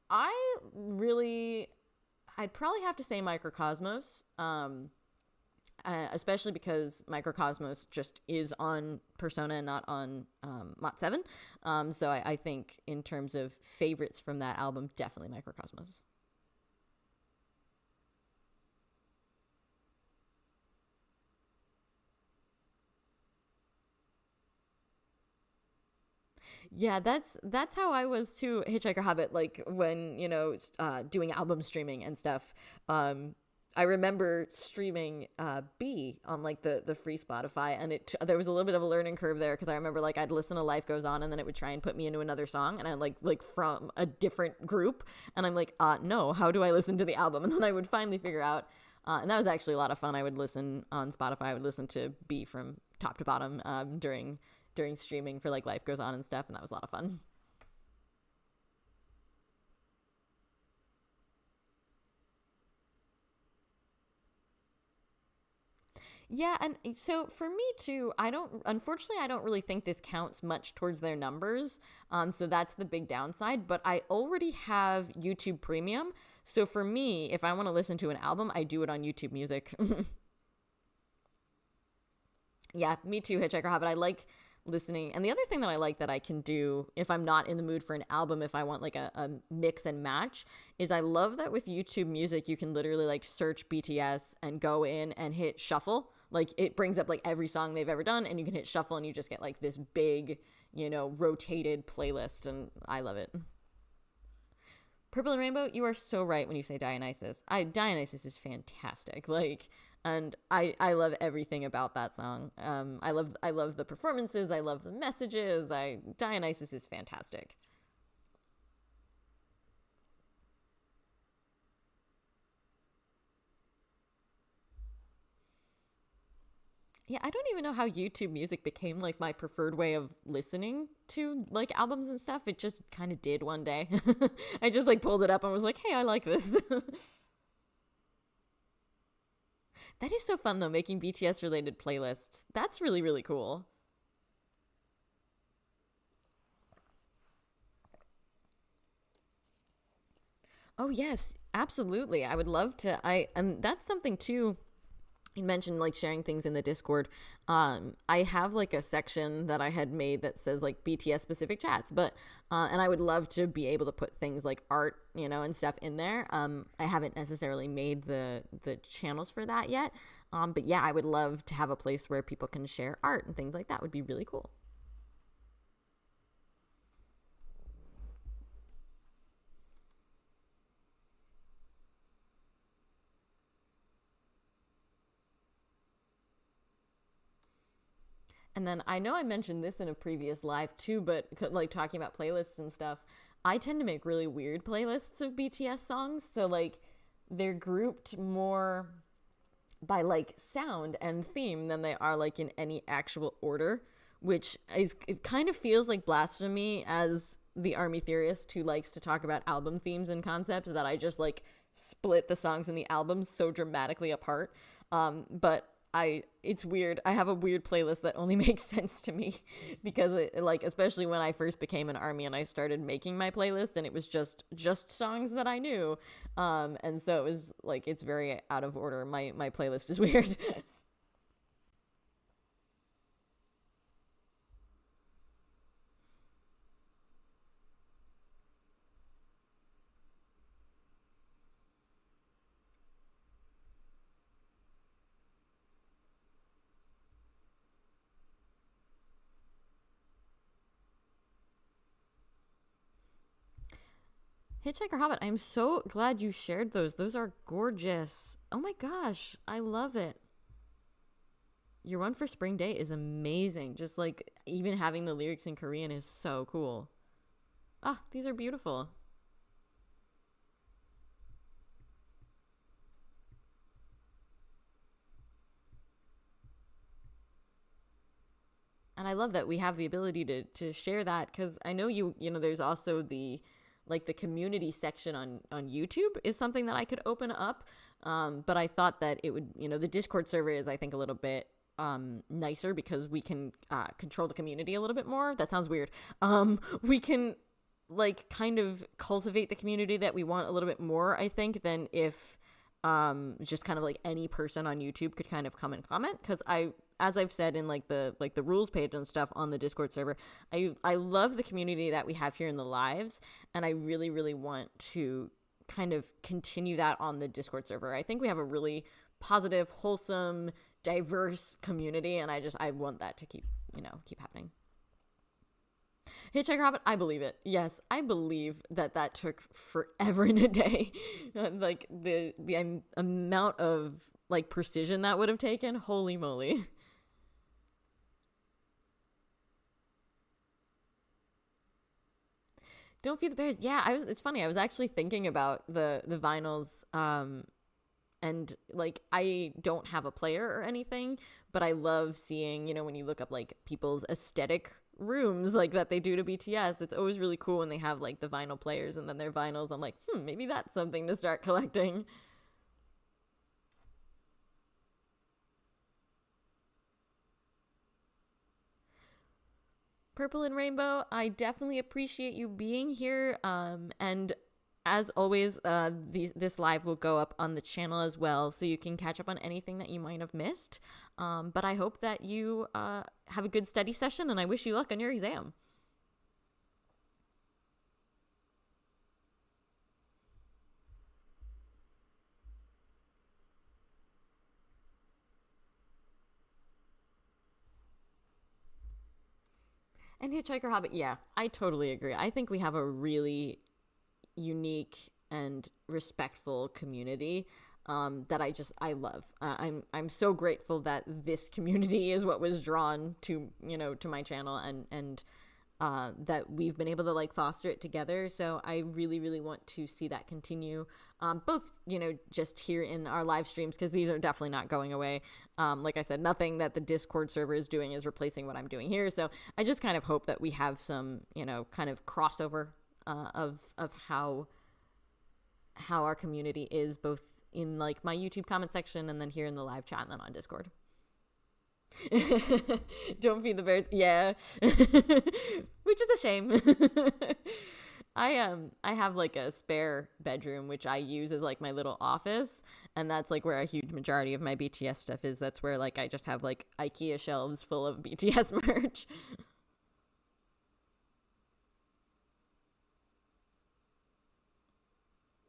I really, I'd probably have to say Microcosmos. Especially because Microcosmos just is on Persona and not on Mot 7. So I think in terms of favorites from that album, definitely Microcosmos. Yeah, that's how I was too. Hitchhiker Hobbit, like when doing album streaming and stuff. I remember streaming B on like the free Spotify, and there was a little bit of a learning curve there because I remember like I'd listen to Life Goes On, and then it would try and put me into another song, and I'm like from a different group, and I'm like, no, how do I listen to the album? And then I would finally figure out, and that was actually a lot of fun. I would listen on Spotify. I would listen to B from top to bottom during streaming for like Life Goes On and stuff, and that was a lot of fun. Yeah, and so for me too, unfortunately I don't really think this counts much towards their numbers. So that's the big downside, but I already have YouTube Premium. So for me, if I want to listen to an album, I do it on YouTube Music. Yeah, me too, Hitchhiker Hobbit. I like listening. And the other thing that I like that I can do if I'm not in the mood for an album, if I want like a mix and match, is I love that with YouTube Music, you can literally like search BTS and go in and hit shuffle. Like it brings up like every song they've ever done, and you can hit shuffle and you just get like this big, rotated playlist. And I love it. Purple and Rainbow, you are so right when you say Dionysus. Dionysus is fantastic. Like, and I love everything about that song. I love the performances. I love the messages. Dionysus is fantastic. Yeah, I don't even know how YouTube Music became like my preferred way of listening to like albums and stuff. It just kind of did one day. I just like pulled it up and was like, "Hey, I like this." That is so fun though, making BTS related playlists. That's really really cool. Oh yes, absolutely. I would love to. I and that's something too. You mentioned like sharing things in the Discord. I have like a section that I had made that says like BTS specific chats, but and I would love to be able to put things like art, and stuff in there. I haven't necessarily made the channels for that yet. But yeah, I would love to have a place where people can share art and things like that. Would be really cool. And then I know I mentioned this in a previous live too, but like talking about playlists and stuff, I tend to make really weird playlists of BTS songs. So like they're grouped more by like sound and theme than they are like in any actual order, which is it kind of feels like blasphemy as the army theorist who likes to talk about album themes and concepts that I just like split the songs in the albums so dramatically apart. But it's weird. I have a weird playlist that only makes sense to me because like especially when I first became an army and I started making my playlist and it was just songs that I knew. And so it was like it's very out of order. My playlist is weird. Hitchhiker Hobbit, I'm so glad you shared those. Those are gorgeous. Oh my gosh, I love it. Your one for Spring Day is amazing. Just like even having the lyrics in Korean is so cool. Ah, these are beautiful. And I love that we have the ability to share that because I know there's also the like the community section on YouTube is something that I could open up. But I thought that it would, the Discord server is, I think, a little bit nicer because we can control the community a little bit more. That sounds weird. We can like kind of cultivate the community that we want a little bit more, I think, than if just kind of like any person on YouTube could kind of come and comment. Because as I've said in like the rules page and stuff on the Discord server, I love the community that we have here in the lives, and I really, really want to kind of continue that on the Discord server. I think we have a really positive, wholesome, diverse community, and I want that to keep happening. Hitchhiker Hobbit, I believe it. Yes, I believe that took forever and a day. Like the amount of like precision that would have taken, holy moly. Don't Feed the Bears. Yeah, it's funny. I was actually thinking about the vinyls, and like I don't have a player or anything, but I love seeing, when you look up like people's aesthetic rooms like that they do to BTS. It's always really cool when they have like the vinyl players and then their vinyls. I'm like, maybe that's something to start collecting. Purple and Rainbow, I definitely appreciate you being here. And as always, this live will go up on the channel as well, so you can catch up on anything that you might have missed. But I hope that you have a good study session, and I wish you luck on your exam. And Hitchhiker Hobbit, yeah, I totally agree. I think we have a really unique and respectful community that I love. I'm so grateful that this community is what was drawn to to my channel, and that we've been able to like foster it together. So I really, really want to see that continue, both just here in our live streams, because these are definitely not going away. Like I said, nothing that the Discord server is doing is replacing what I'm doing here. So I just kind of hope that we have some kind of crossover of how our community is, both in like my YouTube comment section and then here in the live chat and then on Discord. Don't Feed the Bears, yeah. Which is a shame. I have like a spare bedroom which I use as like my little office, and that's like where a huge majority of my BTS stuff is. That's where like I just have like IKEA shelves full of BTS merch.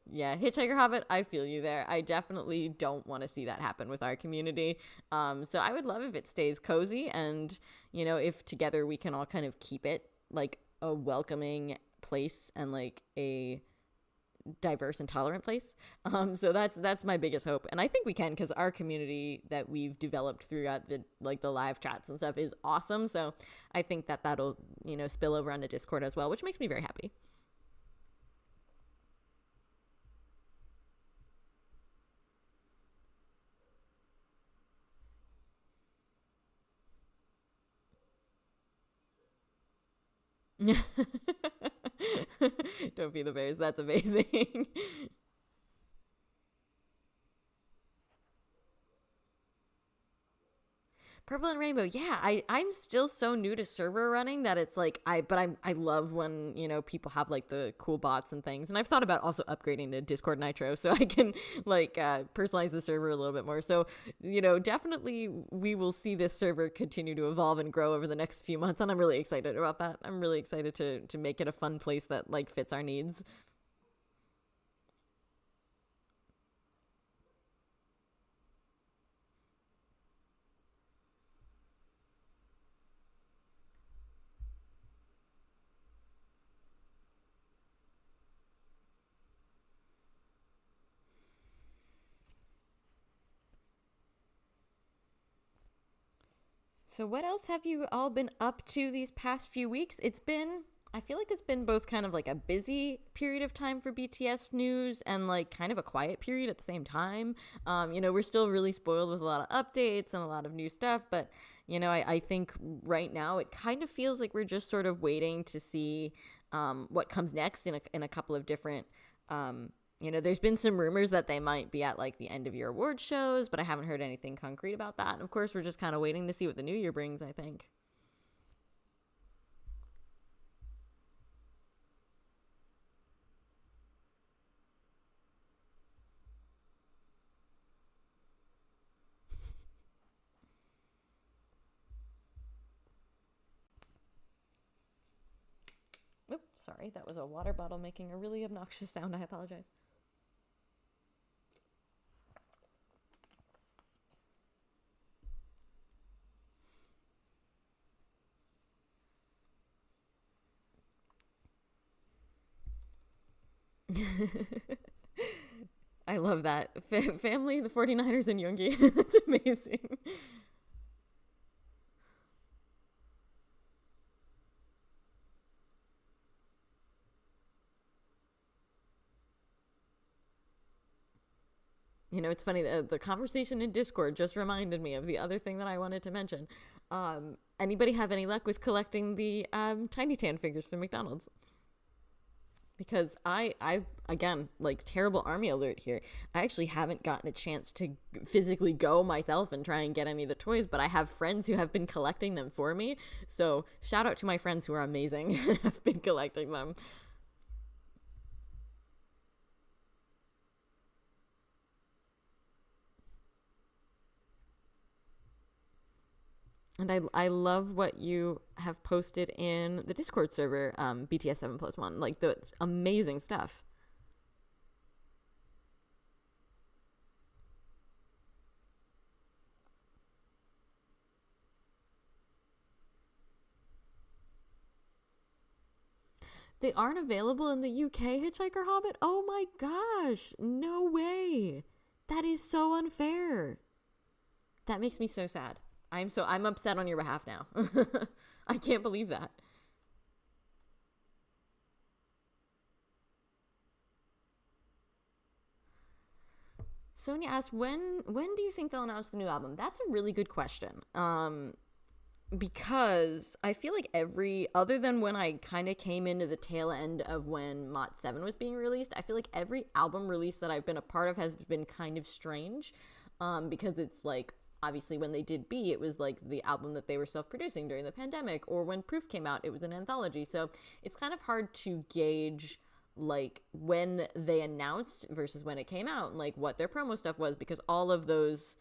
Yeah, Hitchhiker Hobbit, I feel you there. I definitely don't want to see that happen with our community. So I would love if it stays cozy, and, if together we can all kind of keep it like a welcoming place and like a diverse and tolerant place. So that's my biggest hope. And I think we can, because our community that we've developed throughout the live chats and stuff is awesome. So I think that'll, spill over onto Discord as well, which makes me very happy. Don't Feed the Bears. That's amazing. Purple and Rainbow, yeah, I'm still so new to server running that it's like I love when people have like the cool bots and things, and I've thought about also upgrading to Discord Nitro so I can like personalize the server a little bit more. So definitely we will see this server continue to evolve and grow over the next few months, and I'm really excited about that. I'm really excited to make it a fun place that like fits our needs. So what else have you all been up to these past few weeks? I feel like it's been both kind of like a busy period of time for BTS news and like kind of a quiet period at the same time. We're still really spoiled with a lot of updates and a lot of new stuff, but I think right now it kind of feels like we're just sort of waiting to see what comes next in a couple of different, there's been some rumors that they might be at like the end of year award shows, but I haven't heard anything concrete about that. And of course, we're just kind of waiting to see what the new year brings, I think. Oops, sorry, that was a water bottle making a really obnoxious sound. I apologize. I love that. Family, the 49ers, and Yoongi. That's amazing. It's funny, the conversation in Discord just reminded me of the other thing that I wanted to mention. Anybody have any luck with collecting the Tiny Tan figures from McDonald's? Because I've again, like, terrible army alert here. I actually haven't gotten a chance to physically go myself and try and get any of the toys, but I have friends who have been collecting them for me. So shout out to my friends who are amazing and have been collecting them. And I love what you have posted in the Discord server, BTS 7+1. Like, the amazing stuff. They aren't available in the UK, Hitchhiker Hobbit? Oh my gosh, no way. That is so unfair. That makes me so sad. I'm upset on your behalf now. I can't believe that. Sonia asked, when do you think they'll announce the new album? That's a really good question. Because I feel like other than when I kind of came into the tail end of when Mott 7 was being released, I feel like every album release that I've been a part of has been kind of strange. Because it's like, obviously when they did B, it was like the album that they were self-producing during the pandemic, or when Proof came out, it was an anthology. So it's kind of hard to gauge like when they announced versus when it came out, and like what their promo stuff was, because all of those,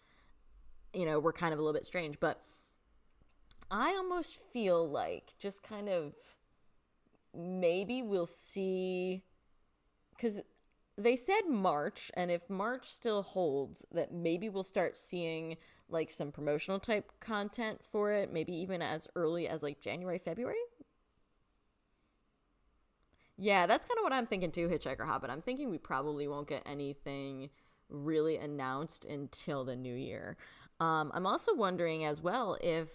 were kind of a little bit strange. But I almost feel like just kind of maybe we'll see, because they said March, and if March still holds, that maybe we'll start seeing like some promotional type content for it, maybe even as early as like January, February. Yeah, that's kind of what I'm thinking too, Hitchhiker Hobbit. I'm thinking we probably won't get anything really announced until the new year. I'm also wondering as well if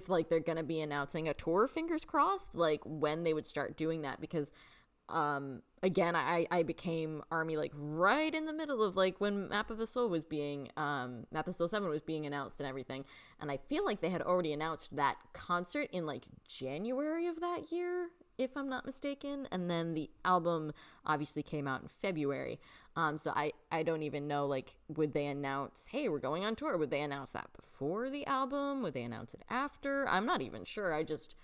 like they're gonna be announcing a tour, fingers crossed, like when they would start doing that, because again, I became Army like right in the middle of like when Map of the Soul was being Map of the Soul 7 was being announced and everything, and I feel like they had already announced that concert in like January of that year, if I'm not mistaken, and then the album obviously came out in February. So I don't even know, like, would they announce, hey, we're going on tour? Would they announce that before the album? Would they announce it after? I'm not even sure. I just,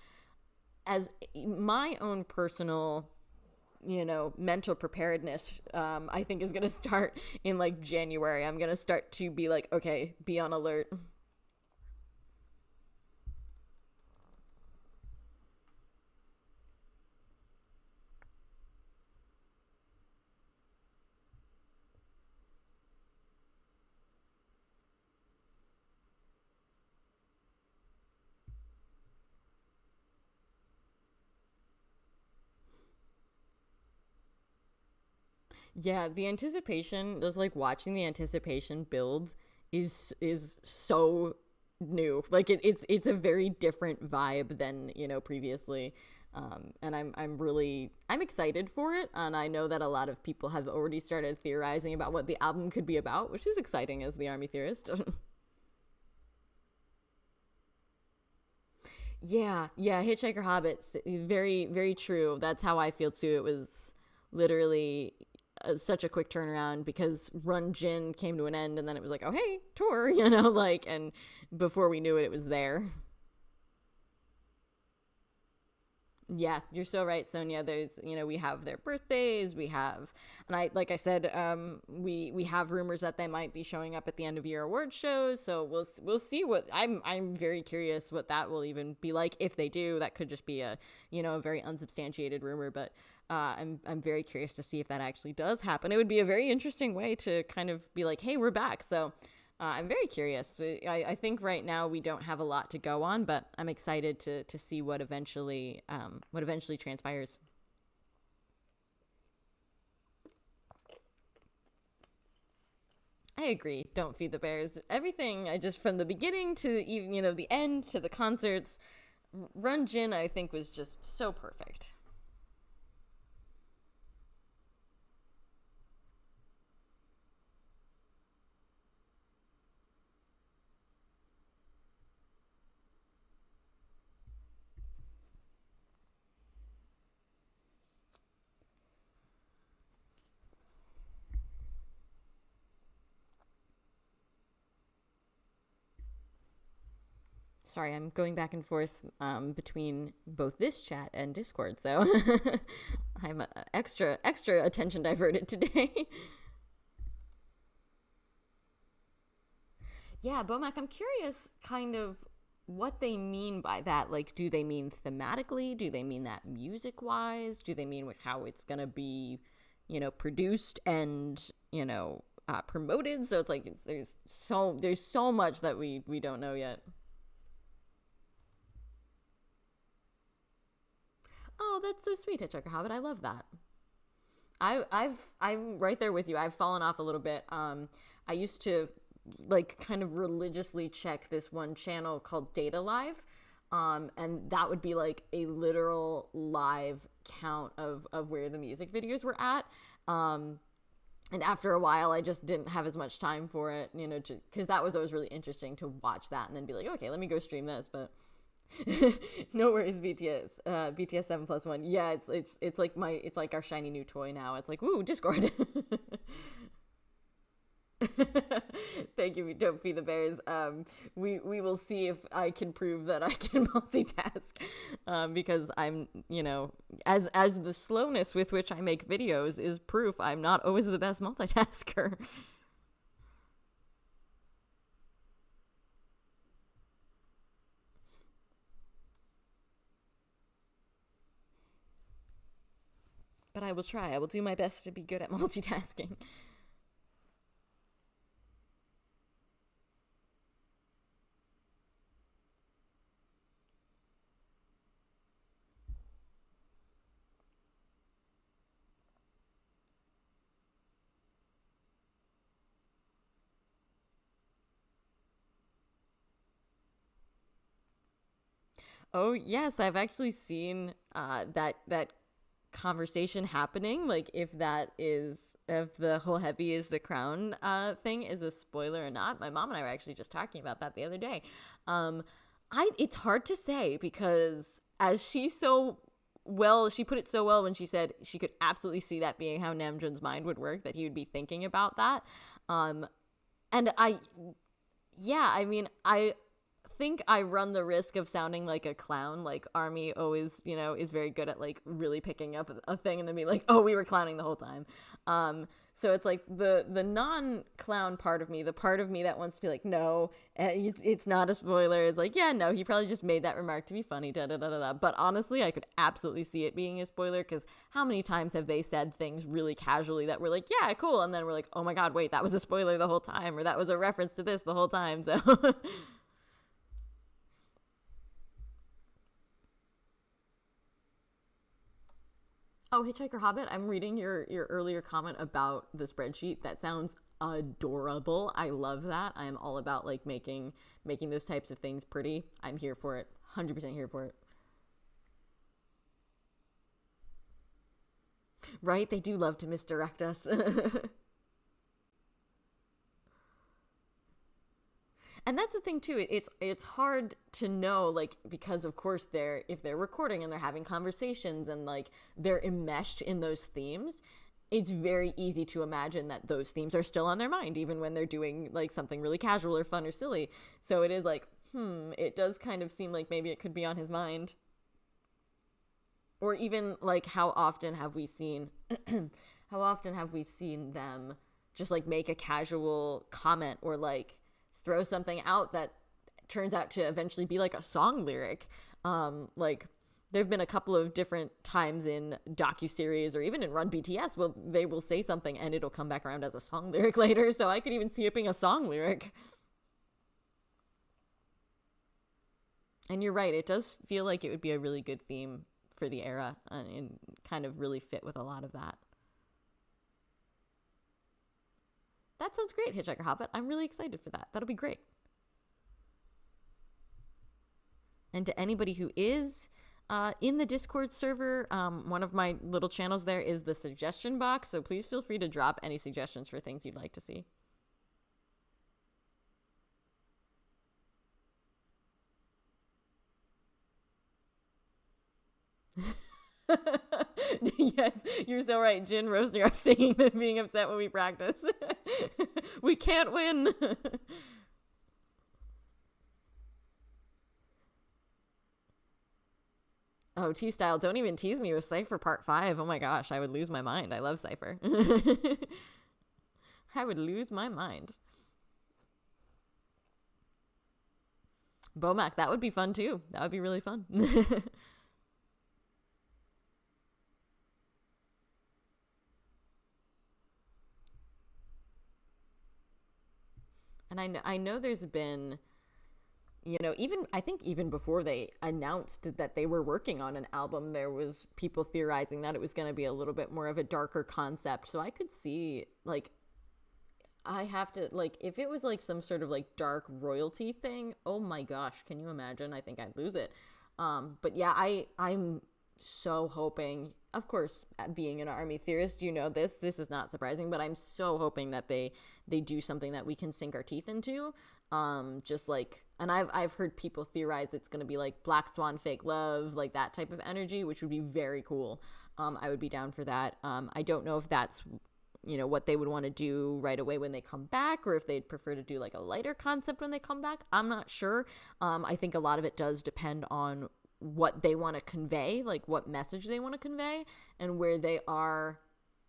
as my own personal, mental preparedness, I think is going to start in like January. I'm going to start to be like, okay, be on alert. Yeah, the anticipation, just like watching the anticipation build is so new. Like it's a very different vibe than, previously. And I'm excited for it, and I know that a lot of people have already started theorizing about what the album could be about, which is exciting as the Army theorist. Yeah, yeah, Hitchhiker Hobbits, very, very true. That's how I feel too. It was literally such a quick turnaround because Run Jin came to an end, and then it was like, oh, hey, tour, like, and before we knew it, it was there. Yeah, you're so right, Sonia. There's, we have their birthdays. We have, and like I said, we have rumors that they might be showing up at the end of year award shows. So we'll see what I'm very curious what that will even be like if they do. That could just be a very unsubstantiated rumor, but I'm very curious to see if that actually does happen. It would be a very interesting way to kind of be like, hey, we're back. So I'm very curious. I think right now we don't have a lot to go on, but I'm excited to see what eventually transpires. I agree. Don't feed the bears. Everything. I just from the beginning to even the end to the concerts. Run Jin, I think, was just so perfect. Sorry, I'm going back and forth between both this chat and Discord, so I'm extra attention diverted today. Yeah, Bomac, I'm curious kind of what they mean by that. Like, do they mean thematically? Do they mean that music wise? Do they mean with how it's gonna be, produced and promoted? So it's like there's so much that we don't know yet. Oh, that's so sweet, Hitchhiker Hobbit. I love that. I'm right there with you. I've fallen off a little bit. I used to like kind of religiously check this one channel called Data Live. And that would be like a literal live count of where the music videos were at. Um, and after a while, I just didn't have as much time for it, because that was always really interesting to watch that and then be like, okay, let me go stream this. But no worries, BTS. BTS 7+1. Yeah, it's like our shiny new toy now. It's like, ooh, Discord. Thank you. Don't feed the bears. We will see if I can prove that I can multitask. Because I'm, as the slowness with which I make videos is proof I'm not always the best multitasker. But I will try. I will do my best to be good at multitasking. Oh yes, I've actually seen that conversation happening. Like if the whole heavy is the crown thing is a spoiler or not. My mom and I were actually just talking about that the other day. Um, it's hard to say because as she put it so well when she said she could absolutely see that being how Namjoon's mind would work, that he would be thinking about that. Um, and yeah, I mean, I think I run the risk of sounding like a clown. Like Army always, is very good at like really picking up a thing and then be like, "Oh, we were clowning the whole time." So it's like the non-clown part of me, the part of me that wants to be like, "No, it's not a spoiler." It's like, "Yeah, no, he probably just made that remark to be funny." Da da da da da. But honestly, I could absolutely see it being a spoiler because how many times have they said things really casually that we're like, "Yeah, cool," and then we're like, "Oh my god, wait, that was a spoiler the whole time," or that was a reference to this the whole time. So. Oh, Hitchhiker Hobbit, I'm reading your earlier comment about the spreadsheet. That sounds adorable. I love that. I am all about like making those types of things pretty. I'm here for it. 100% here for it. Right? They do love to misdirect us. And that's the thing too. It's hard to know, like, because of course if they're recording and they're having conversations and like they're enmeshed in those themes, it's very easy to imagine that those themes are still on their mind even when they're doing like something really casual or fun or silly. So it is like, it does kind of seem like maybe it could be on his mind. Or even like how often have we seen them just like make a casual comment or like throw something out that turns out to eventually be like a song lyric. Like there've been a couple of different times in docuseries or even in Run BTS where they will say something and it'll come back around as a song lyric later. So I could even see it being a song lyric. And you're right, it does feel like it would be a really good theme for the era and kind of really fit with a lot of that. That sounds great, Hitchhiker Hobbit. I'm really excited for that. That'll be great. And to anybody who is in the Discord server, one of my little channels there is the suggestion box. So please feel free to drop any suggestions for things you'd like to see. Yes, you're so right. Jin roasting our singing and being upset when we practice. We can't win. Oh, T-Style, don't even tease me with Cypher Part 5. Oh my gosh, I would lose my mind. I love Cypher. I would lose my mind. Bomac, that would be fun too. That would be really fun. And I know there's been, even I think even before they announced that they were working on an album, there was people theorizing that it was going to be a little bit more of a darker concept. So I could see, like, I have to, like, if it was like some sort of like dark royalty thing, oh my gosh, can you imagine? I think I'd lose it. But yeah, I'm so hoping, of course, being an ARMY theorist, this is not surprising, but I'm so hoping that they do something that we can sink our teeth into. Just like, and I've heard people theorize it's going to be like Black Swan Fake Love, like that type of energy, which would be very cool. I would be down for that. I don't know if that's, what they would want to do right away when they come back, or if they'd prefer to do like a lighter concept when they come back. I'm not sure. I think a lot of it does depend on what they want to convey, like what message they want to convey, and where they are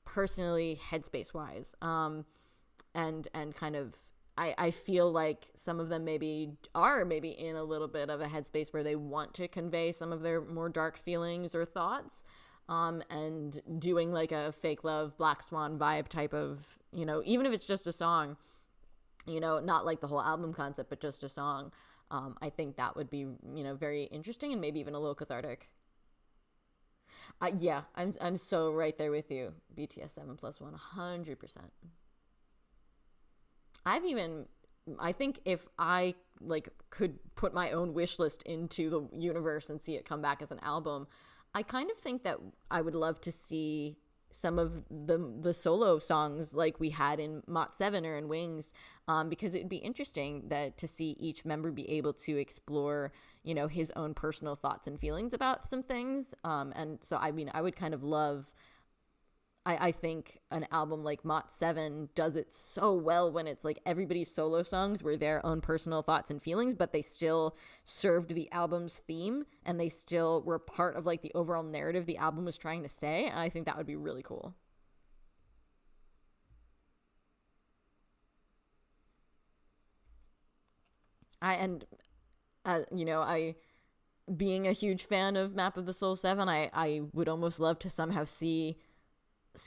personally headspace wise. And kind of, I feel like some of them maybe in a little bit of a headspace where they want to convey some of their more dark feelings or thoughts, and doing like a fake love, Black Swan vibe type of, even if it's just a song, not like the whole album concept, but just a song. I think that would be, very interesting and maybe even a little cathartic. Yeah, I'm so right there with you. BTS 7+1, 100%. I think if I like could put my own wish list into the universe and see it come back as an album, I kind of think that I would love to see some of the solo songs like we had in Mot 7 or in Wings, because it'd be interesting to see each member be able to explore, his own personal thoughts and feelings about some things. And so, I mean, I would kind of love, I think an album like Mot 7 does it so well when it's like everybody's solo songs were their own personal thoughts and feelings, but they still served the album's theme and they still were part of like the overall narrative the album was trying to say. And I think that would be really cool. Being a huge fan of Map of the Soul 7, I would almost love to somehow see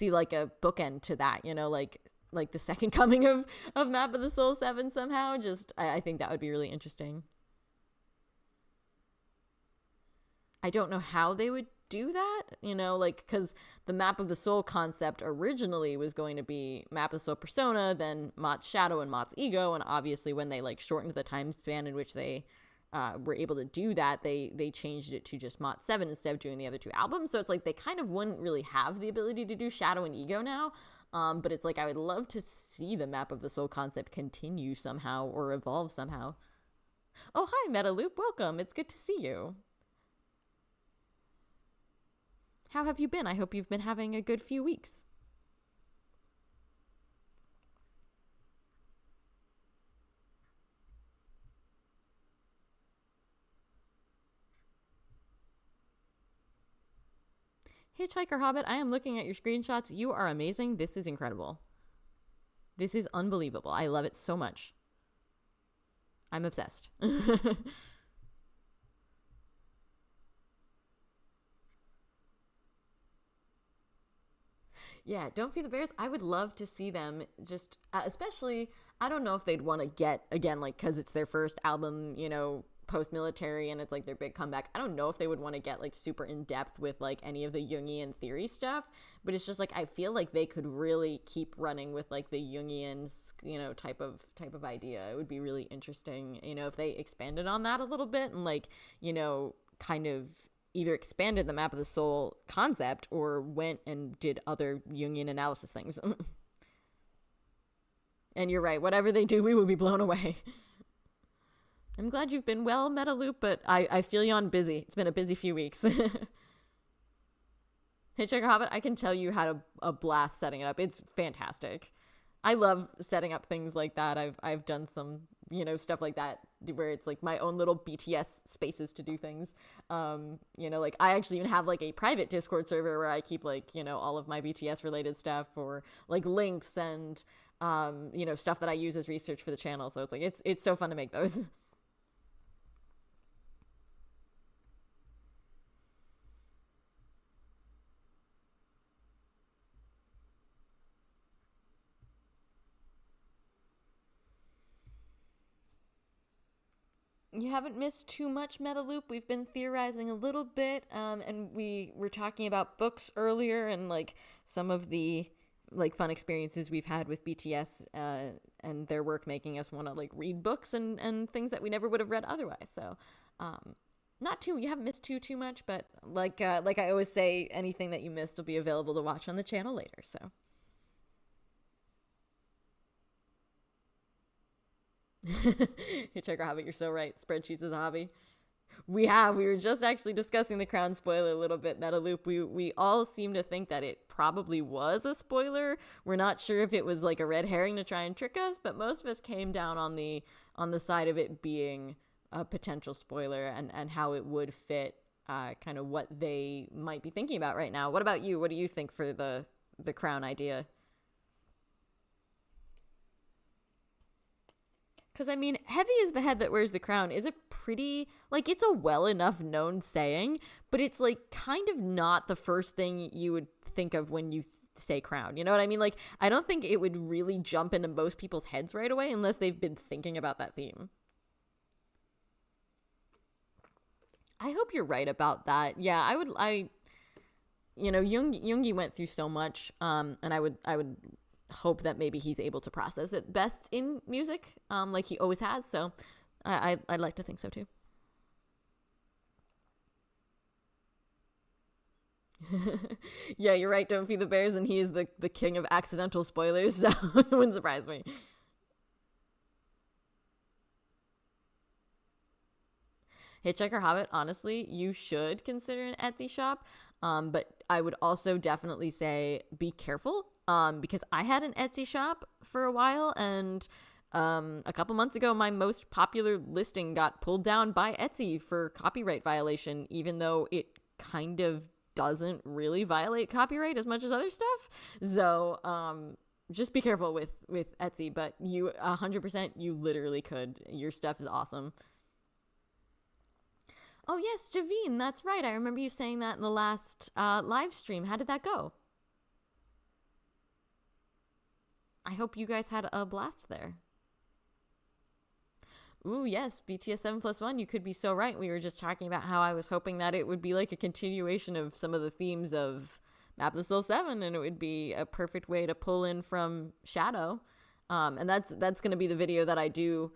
like a bookend to that, like the second coming of Map of the Soul 7 somehow. Just I think that would be really interesting. I don't know how they would do that, like, because the Map of the Soul concept originally was going to be Map of the Soul Persona, then Mott's Shadow and Mott's Ego, and obviously when they like shortened the time span in which they were able to do that, they changed it to just Mot 7 instead of doing the other two albums. So it's like they kind of wouldn't really have the ability to do Shadow and Ego now. But it's like I would love to see the Map of the Soul concept continue somehow or evolve somehow. Oh, hi, Metaloop. Welcome. It's good to see you. How have you been? I hope you've been having a good few weeks. Hitchhiker Hobbit, I am looking at your screenshots. You are amazing. This is incredible. This is unbelievable. I love it so much. I'm obsessed. Yeah, Don't Feed the Bears. I would love to see them just, especially, I don't know if they'd want to get, again, like, because it's their first album, you know, post-military and it's like their big comeback. I don't know if they would want to get like super in depth with like any of the Jungian theory stuff, but it's just like I feel like they could really keep running with like the Jungian, you know, type of idea. It would be really interesting, you know, if they expanded on that a little bit and like, you know, kind of either expanded the Map of the Soul concept or went and did other Jungian analysis things. And you're right, whatever they do, we will be blown away. I'm glad you've been well, Metaloop, but I feel you on busy. It's been a busy few weeks. Hitchhiker Hobbit, I can tell you had a blast setting it up. It's fantastic. I love setting up things like that. I've done some, you know, stuff like that where it's like my own little BTS spaces to do things. You know, like I actually even have like a private Discord server where I keep like, you know, all of my BTS related stuff or like links and, you know, stuff that I use as research for the channel. So it's like, it's so fun to make those. You haven't missed too much, Metaloop. We've been theorizing a little bit, and we were talking about books earlier and like some of the like fun experiences we've had with BTS and their work making us want to like read books and things that we never would have read otherwise. So, not too you haven't missed too much, but like I always say, anything that you missed will be available to watch on the channel later. So. Hitchhiker Hobbit, you're so right. Spreadsheets is a hobby. We were just actually discussing the Crown spoiler a little bit, Metaloop. We all seem to think that it probably was a spoiler. We're not sure if it was like a red herring to try and trick us, but most of us came down on the side of it being a potential spoiler and how it would fit kind of what they might be thinking about right now. What about you? What do you think for the Crown idea? Because, I mean, heavy is the head that wears the crown is a pretty, like, it's a well enough known saying, but it's, like, kind of not the first thing you would think of when you say crown. You know what I mean? Like, I don't think it would really jump into most people's heads right away unless they've been thinking about that theme. I hope you're right about that. Yeah, you know, Jungi went through so much, and I would hope that maybe he's able to process it best in music, like he always has. So I'd like to think so too. Yeah, you're right. Don't feed the bears, and he is the king of accidental spoilers, so it wouldn't surprise me. Hitchhiker Hobbit, honestly, you should consider an Etsy shop. But I would also definitely say be careful. Because I had an Etsy shop for a while, and a couple months ago, my most popular listing got pulled down by Etsy for copyright violation, even though it kind of doesn't really violate copyright as much as other stuff. So, just be careful with Etsy, but you 100%, you literally could. Your stuff is awesome. Oh, yes, Javine, that's right. I remember you saying that in the last live stream. How did that go? I hope you guys had a blast there. Ooh, yes, BTS 7+1, you could be so right. We were just talking about how I was hoping that it would be like a continuation of some of the themes of Map of the Soul 7, and it would be a perfect way to pull in from Shadow. And that's going to be the video that I do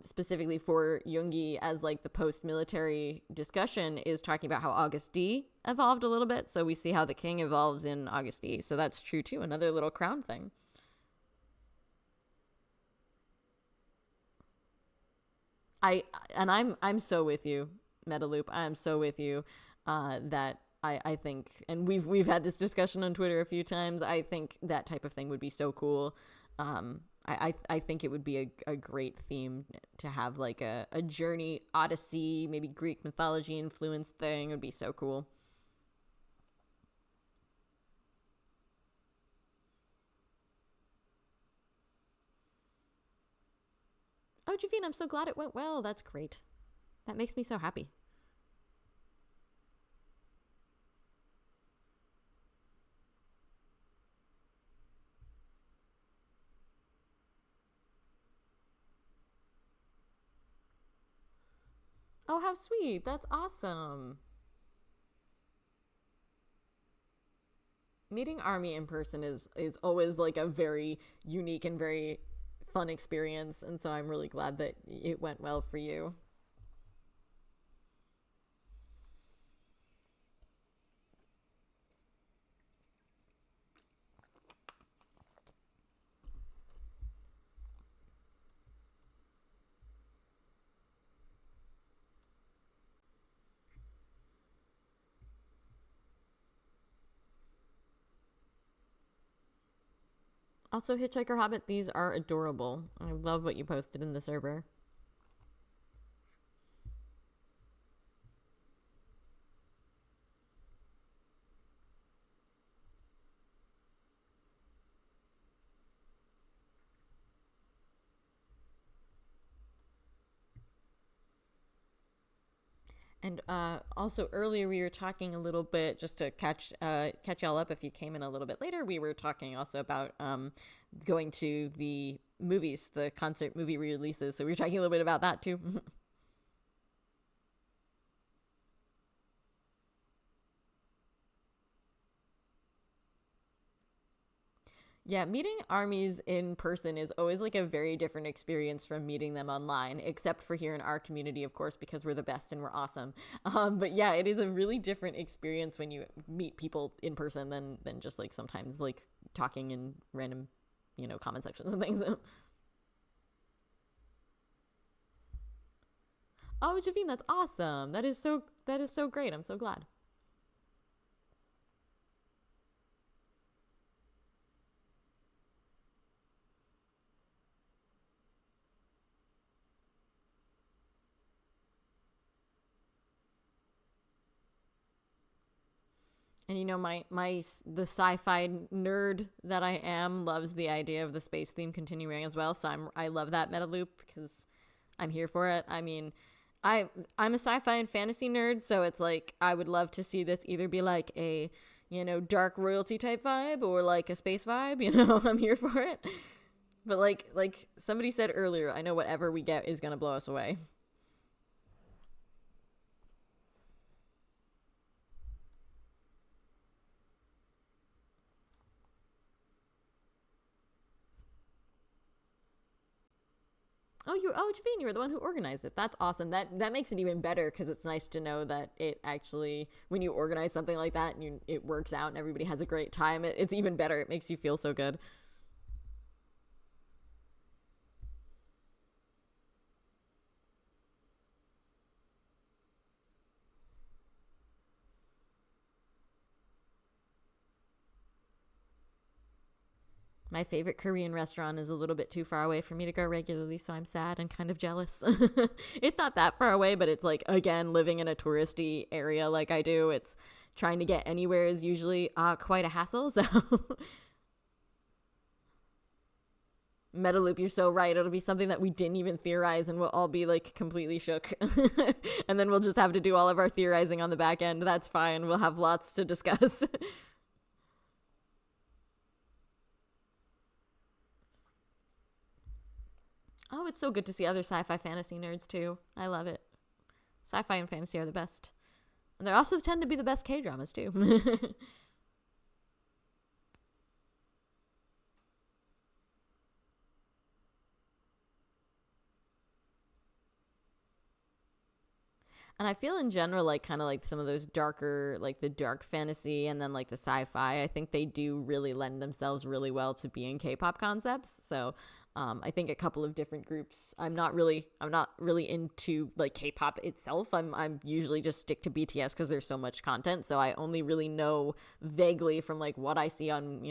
specifically for Yoongi as like the post-military discussion, is talking about how August D evolved a little bit. So we see how the king evolves in August D. So that's true too. Another little crown thing. I and I'm so with you, Metaloop. I'm so with you. That I think, and we've had this discussion on Twitter a few times. I think that type of thing would be so cool. I think it would be a great theme to have, like a journey, Odyssey, maybe Greek mythology influenced thing. It would be so cool. Oh, Javine, I'm so glad it went well. That's great. That makes me so happy. Oh, how sweet. That's awesome. Meeting Army in person is always like a very unique and very fun experience, and so I'm really glad that it went well for you. Also, Hitchhiker Hobbit, these are adorable. I love what you posted in the server. And also earlier we were talking a little bit, just to catch y'all up if you came in a little bit later. We were talking also about going to the movies, the concert movie releases. So we were talking a little bit about that too. Yeah, meeting armies in person is always like a very different experience from meeting them online, except for here in our community, of course, because we're the best and we're awesome. But yeah, it is a really different experience when you meet people in person than just like sometimes like talking in random, comment sections and things. Oh, Javine, that's awesome. That is so great. I'm so glad. And the sci-fi nerd that I am loves the idea of the space theme continuing as well. So I love that meta loop because I'm here for it. I mean, I'm a sci-fi and fantasy nerd, so it's like I would love to see this either be like a dark royalty type vibe or like a space vibe. I'm here for it. But like somebody said earlier, I know whatever we get is gonna blow us away. Javine, you were the one who organized it. That's awesome. That makes it even better because it's nice to know that it actually, when you organize something like that and it works out and everybody has a great time, it's even better. It makes you feel so good. My favorite Korean restaurant is a little bit too far away for me to go regularly, so I'm sad and kind of jealous. It's not that far away, but it's like, again, living in a touristy area like I do, it's trying to get anywhere is usually quite a hassle. So, Metaloop, you're so right. It'll be something that we didn't even theorize, and we'll all be like completely shook. And then we'll just have to do all of our theorizing on the back end. That's fine. We'll have lots to discuss. Oh, it's so good to see other sci-fi fantasy nerds too. I love it. Sci-fi and fantasy are the best. And they also tend to be the best K-dramas too. And I feel in general, like kind of like some of those darker, like the dark fantasy and then like the sci-fi, I think they do really lend themselves really well to being K-pop concepts. So I think a couple of different groups. I'm not really into like K-pop itself. I'm usually just stick to BTS because there's so much content. So I only really know vaguely from like what I see on,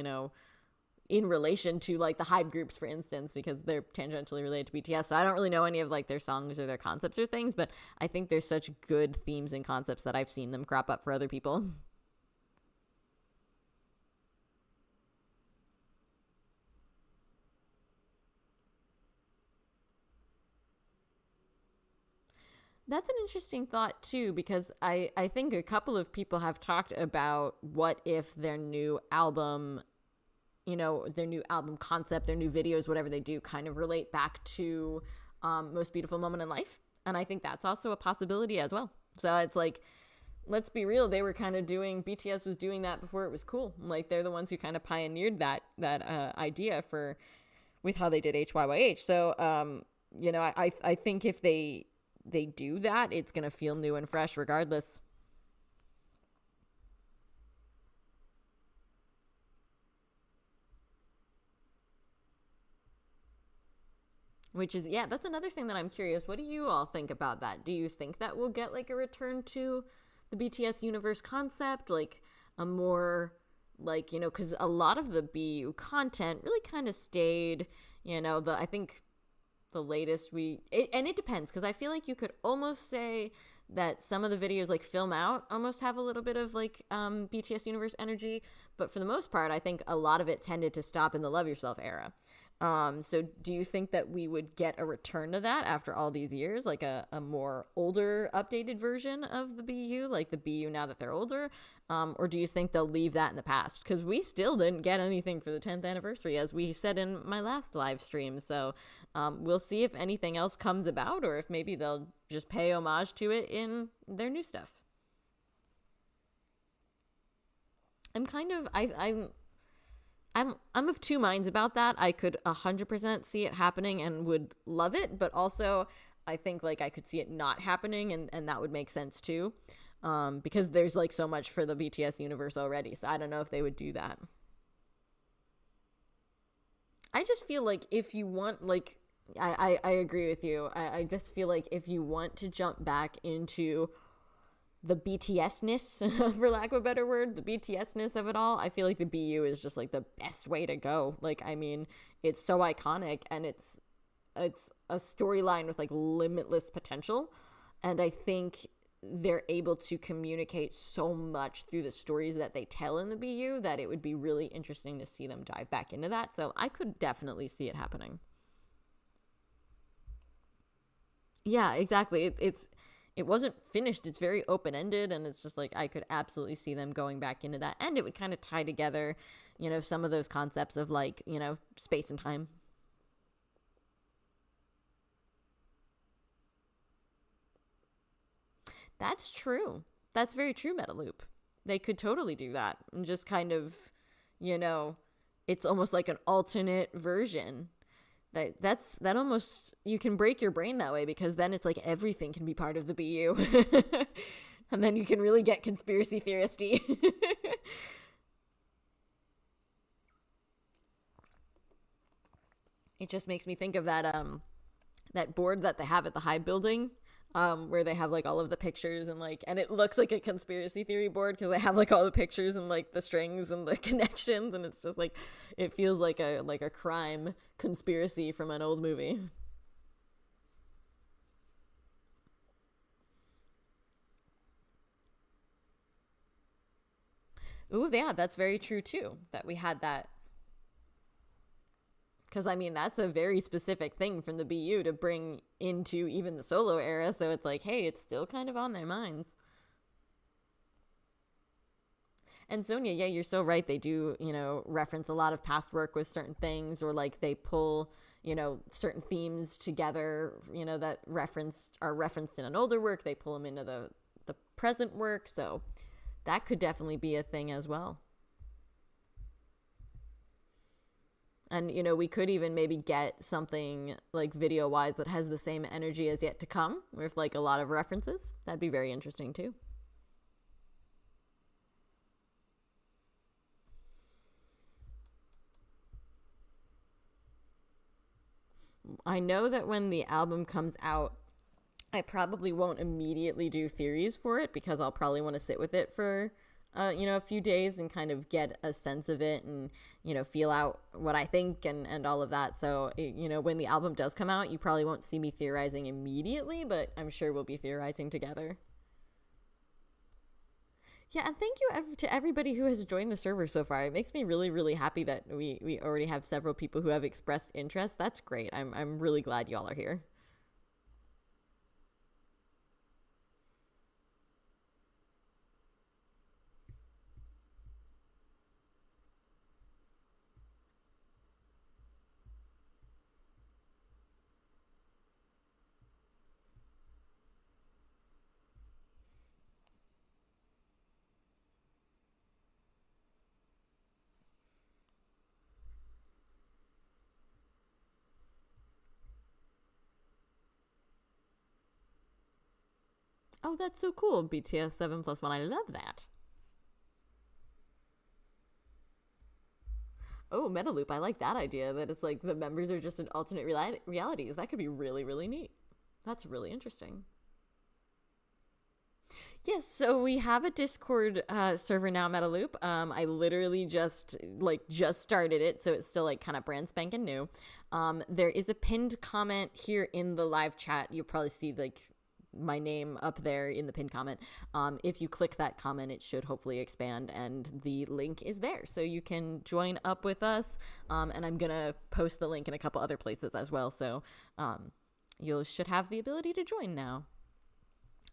in relation to like the hype groups, for instance, because they're tangentially related to BTS. So I don't really know any of like their songs or their concepts or things, but I think there's such good themes and concepts that I've seen them crop up for other people. That's an interesting thought too, because I think a couple of people have talked about what if their new album, their new album concept, their new videos, whatever they do, kind of relate back to Most Beautiful Moment in Life. And I think that's also a possibility as well. So it's like, let's be real, they were kind of BTS was doing that before it was cool. Like they're the ones who kind of pioneered that idea with how they did HYYH. So, I think if they do that, it's going to feel new and fresh regardless. Which is, yeah, that's another thing that I'm curious. What do you all think about that? Do you think that we'll get like a return to the BTS universe concept? Like a more like, because a lot of the BU content really kind of stayed, I think the latest and it depends, because I feel like you could almost say that some of the videos like Film Out almost have a little bit of like BTS universe energy, but for the most part I think a lot of it tended to stop in the Love Yourself era. So do you think that we would get a return to that after all these years, like a more older updated version of the BU, like the BU now that they're older? Or do you think they'll leave that in the past? Because we still didn't get anything for the 10th anniversary, as we said in my last live stream. So we'll see if anything else comes about, or if maybe they'll just pay homage to it in their new stuff. I'm kind of, I'm of two minds about that. I could 100% see it happening and would love it, but also I think like I could see it not happening, and that would make sense too, because there's like so much for the BTS universe already. So I don't know if they would do that. I just feel like if you want, like, I agree with you. I just feel like if you want to jump back into the BTS-ness, for lack of a better word, the BTS-ness of it all, I feel like the BU is just like the best way to go. Like, I mean, it's so iconic, and it's a storyline with like limitless potential, and I think they're able to communicate so much through the stories that they tell in the BU that it would be really interesting to see them dive back into that. So I could definitely see it happening. Yeah, exactly. It wasn't finished. It's very open-ended, and it's just like I could absolutely see them going back into that, and it would kind of tie together, some of those concepts of like, space and time. That's true. That's very true, Metaloop. They could totally do that and just kind of, you know, it's almost like an alternate version. That almost, you can break your brain that way, because then it's like everything can be part of the BU. And then you can really get conspiracy theoristy. It just makes me think of that board that they have at the Hive building, where they have like all of the pictures, and it looks like a conspiracy theory board because they have like all the pictures and like the strings and the connections, and it's just like it feels like a crime conspiracy from an old movie. Ooh, yeah, that's very true too, that we had that. Because, I mean, that's a very specific thing from the BU to bring into even the solo era. So it's like, hey, it's still kind of on their minds. And Sonia, yeah, you're so right. They do, reference a lot of past work with certain things, or like they pull, certain themes together, that are referenced in an older work. They pull them into the present work. So that could definitely be a thing as well. And, you know, we could even maybe get something like video wise that has the same energy as Yet to Come with like a lot of references. That'd be very interesting too. I know that when the album comes out, I probably won't immediately do theories for it because I'll probably want to sit with it for a few days and kind of get a sense of it and, feel out what I think and all of that. So, when the album does come out, you probably won't see me theorizing immediately, but I'm sure we'll be theorizing together. Yeah, and thank you to everybody who has joined the server so far. It makes me really, really happy that we already have several people who have expressed interest. That's great. I'm really glad y'all are here. Oh, that's so cool. BTS 7 plus 1. I love that. Oh, meta loop. I like that idea that it's like the members are just in alternate realities. That could be really, really neat. That's really interesting. Yes, so we have a Discord server now, Metaloop. I literally just started it, so it's still like kind of brand spanking new. There is a pinned comment here in the live chat. You'll probably see like my name up there in the pinned comment. If you click that comment, it should hopefully expand, and the link is there, so you can join up with us. And I'm gonna post the link in a couple other places as well, so you should have the ability to join now.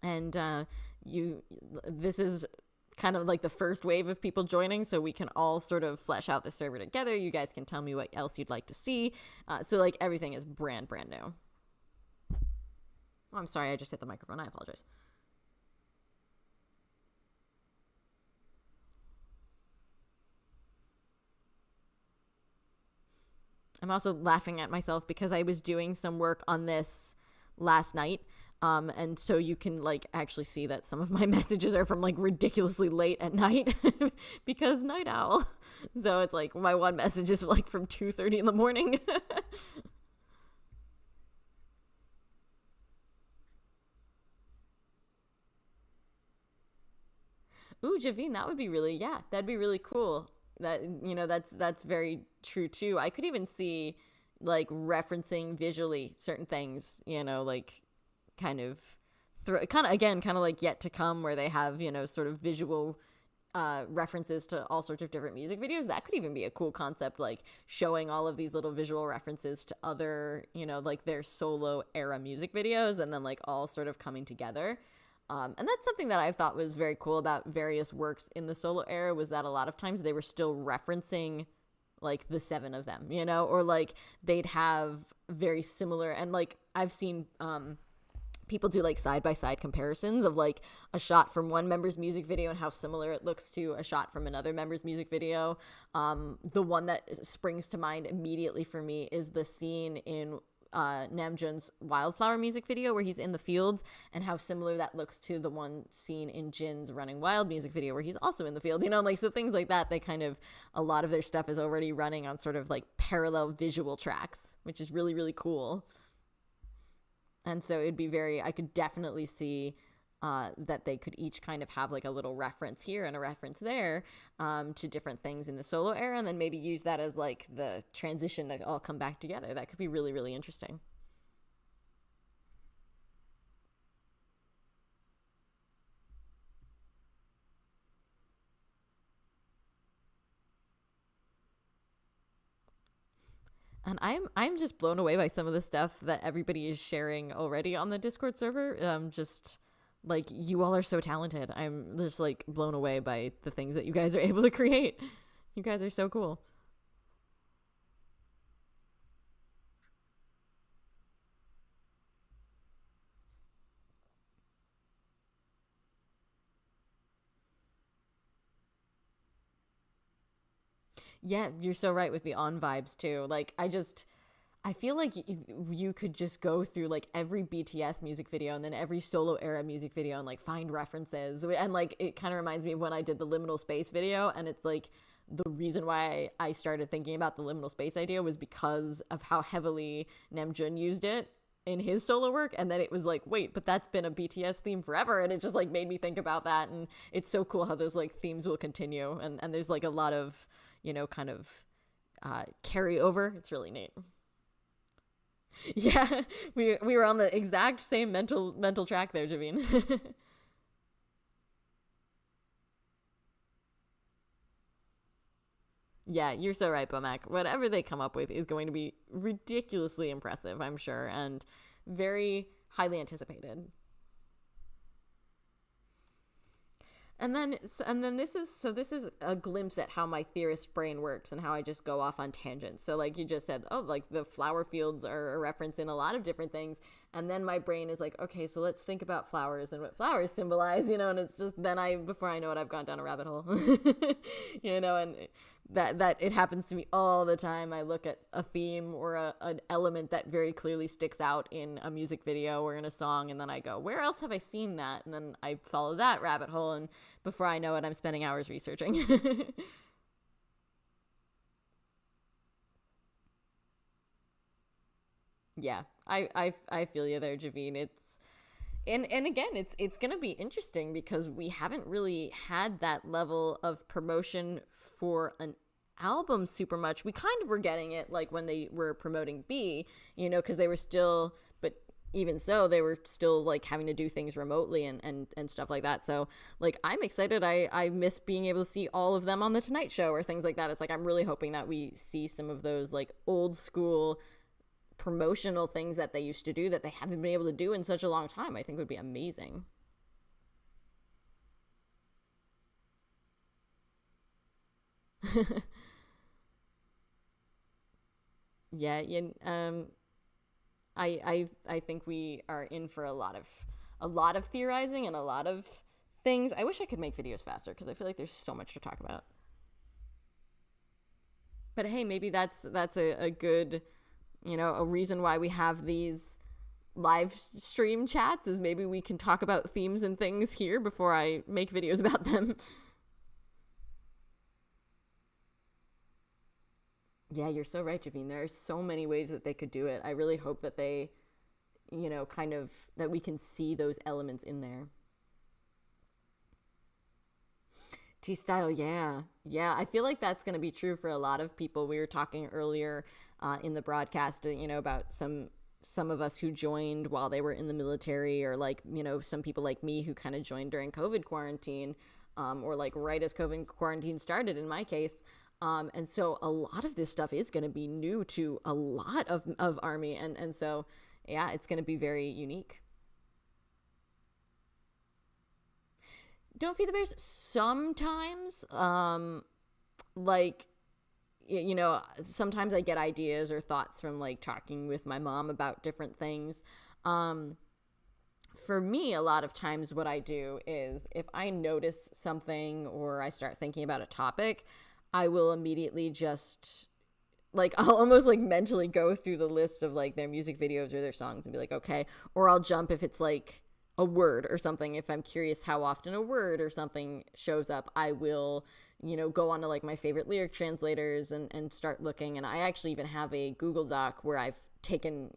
And this is kind of like the first wave of people joining, so we can all sort of flesh out the server together. You guys can tell me what else you'd like to see. So like everything is brand new. Oh, I'm sorry, I just hit the microphone. I apologize. I'm also laughing at myself because I was doing some work on this last night. And so you can like actually see that some of my messages are from like ridiculously late at night because night owl. So it's like my one message is like from 2:30 in the morning. Ooh, Javine, that would be really, yeah, that'd be really cool. That's very true too. I could even see like referencing visually certain things, like kind of kind of again kind of like Yet to Come, where they have sort of visual references to all sorts of different music videos. That could even be a cool concept, like showing all of these little visual references to other like their solo era music videos, and then like all sort of coming together. And that's something that I thought was very cool about various works in the solo era, was that a lot of times they were still referencing like the seven of them, or like they'd have very similar, and like I've seen people do like side by side comparisons of like a shot from one member's music video and how similar it looks to a shot from another member's music video. The one that springs to mind immediately for me is the scene in Namjoon's Wildflower music video where he's in the fields, and how similar that looks to the one scene in Jin's Running Wild music video where he's also in the field, like, so things like that. They kind of, a lot of their stuff is already running on sort of like parallel visual tracks, which is really, really cool. And so it'd be I could definitely see that they could each kind of have like a little reference here and a reference there to different things in the solo era, and then maybe use that as like the transition to all come back together. That could be really, really interesting. And I'm just blown away by some of the stuff that everybody is sharing already on the Discord server. Just like, you all are so talented. I'm just like blown away by the things that you guys are able to create. You guys are so cool. Yeah, you're so right with the on vibes too. Like I feel like you could just go through like every BTS music video and then every solo era music video and like find references. And like it kind of reminds me of when I did the liminal space video, and it's like the reason why I started thinking about the liminal space idea was because of how heavily Namjoon used it in his solo work. And then it was like, wait, but that's been a BTS theme forever. And it just like made me think about that. And it's so cool how those like themes will continue. And there's like a lot of, kind of carryover. It's really neat. Yeah, we were on the exact same mental track there, Javine. Yeah, you're so right, Bomac. Whatever they come up with is going to be ridiculously impressive, I'm sure, and very highly anticipated. And then this is a glimpse at how my theorist brain works and how I just go off on tangents. So like you just said, oh, like the flower fields are a reference in a lot of different things, and then my brain is like, okay, so let's think about flowers and what flowers symbolize, and it's just then I before I know it, I've gone down a rabbit hole. And that it happens to me all the time. I look at a theme or an element that very clearly sticks out in a music video or in a song, and then I go, where else have I seen that? And then I follow that rabbit hole, and before I know it, I'm spending hours researching. Yeah, I feel you there, Javine. And again, it's gonna be interesting because we haven't really had that level of promotion for an album super much. We kind of were getting it like when they were promoting B, because they were still, but even so, they were still like having to do things remotely and stuff like that. So like I'm excited. I miss being able to see all of them on the Tonight Show or things like that. It's like I'm really hoping that we see some of those like old school promotional things that they used to do that they haven't been able to do in such a long time. I think would be amazing. Yeah, I think we are in for a lot of theorizing and a lot of things. I wish I could make videos faster because I feel like there's so much to talk about. But hey, maybe that's a good, a reason why we have these live stream chats is maybe we can talk about themes and things here before I make videos about them. Yeah, you're so right, Javine. There are so many ways that they could do it. I really hope that they, kind of that we can see those elements in there. T style, yeah. Yeah, I feel like that's going to be true for a lot of people. We were talking earlier in the broadcast, about some of us who joined while they were in the military, or like, some people like me who kind of joined during COVID quarantine, or like right as COVID quarantine started in my case. And so a lot of this stuff is going to be new to a lot of Army. And so, yeah, it's going to be very unique. Don't feed the bears sometimes. Like, sometimes I get ideas or thoughts from like talking with my mom about different things. Um, for me, a lot of times what I do is if I notice something or I start thinking about a topic, I will immediately just like I'll almost like mentally go through the list of like their music videos or their songs and be like, okay, or I'll jump if it's like a word or something. If I'm curious how often a word or something shows up, I will, go on to like my favorite lyric translators and start looking. And I actually even have a Google Doc where I've taken,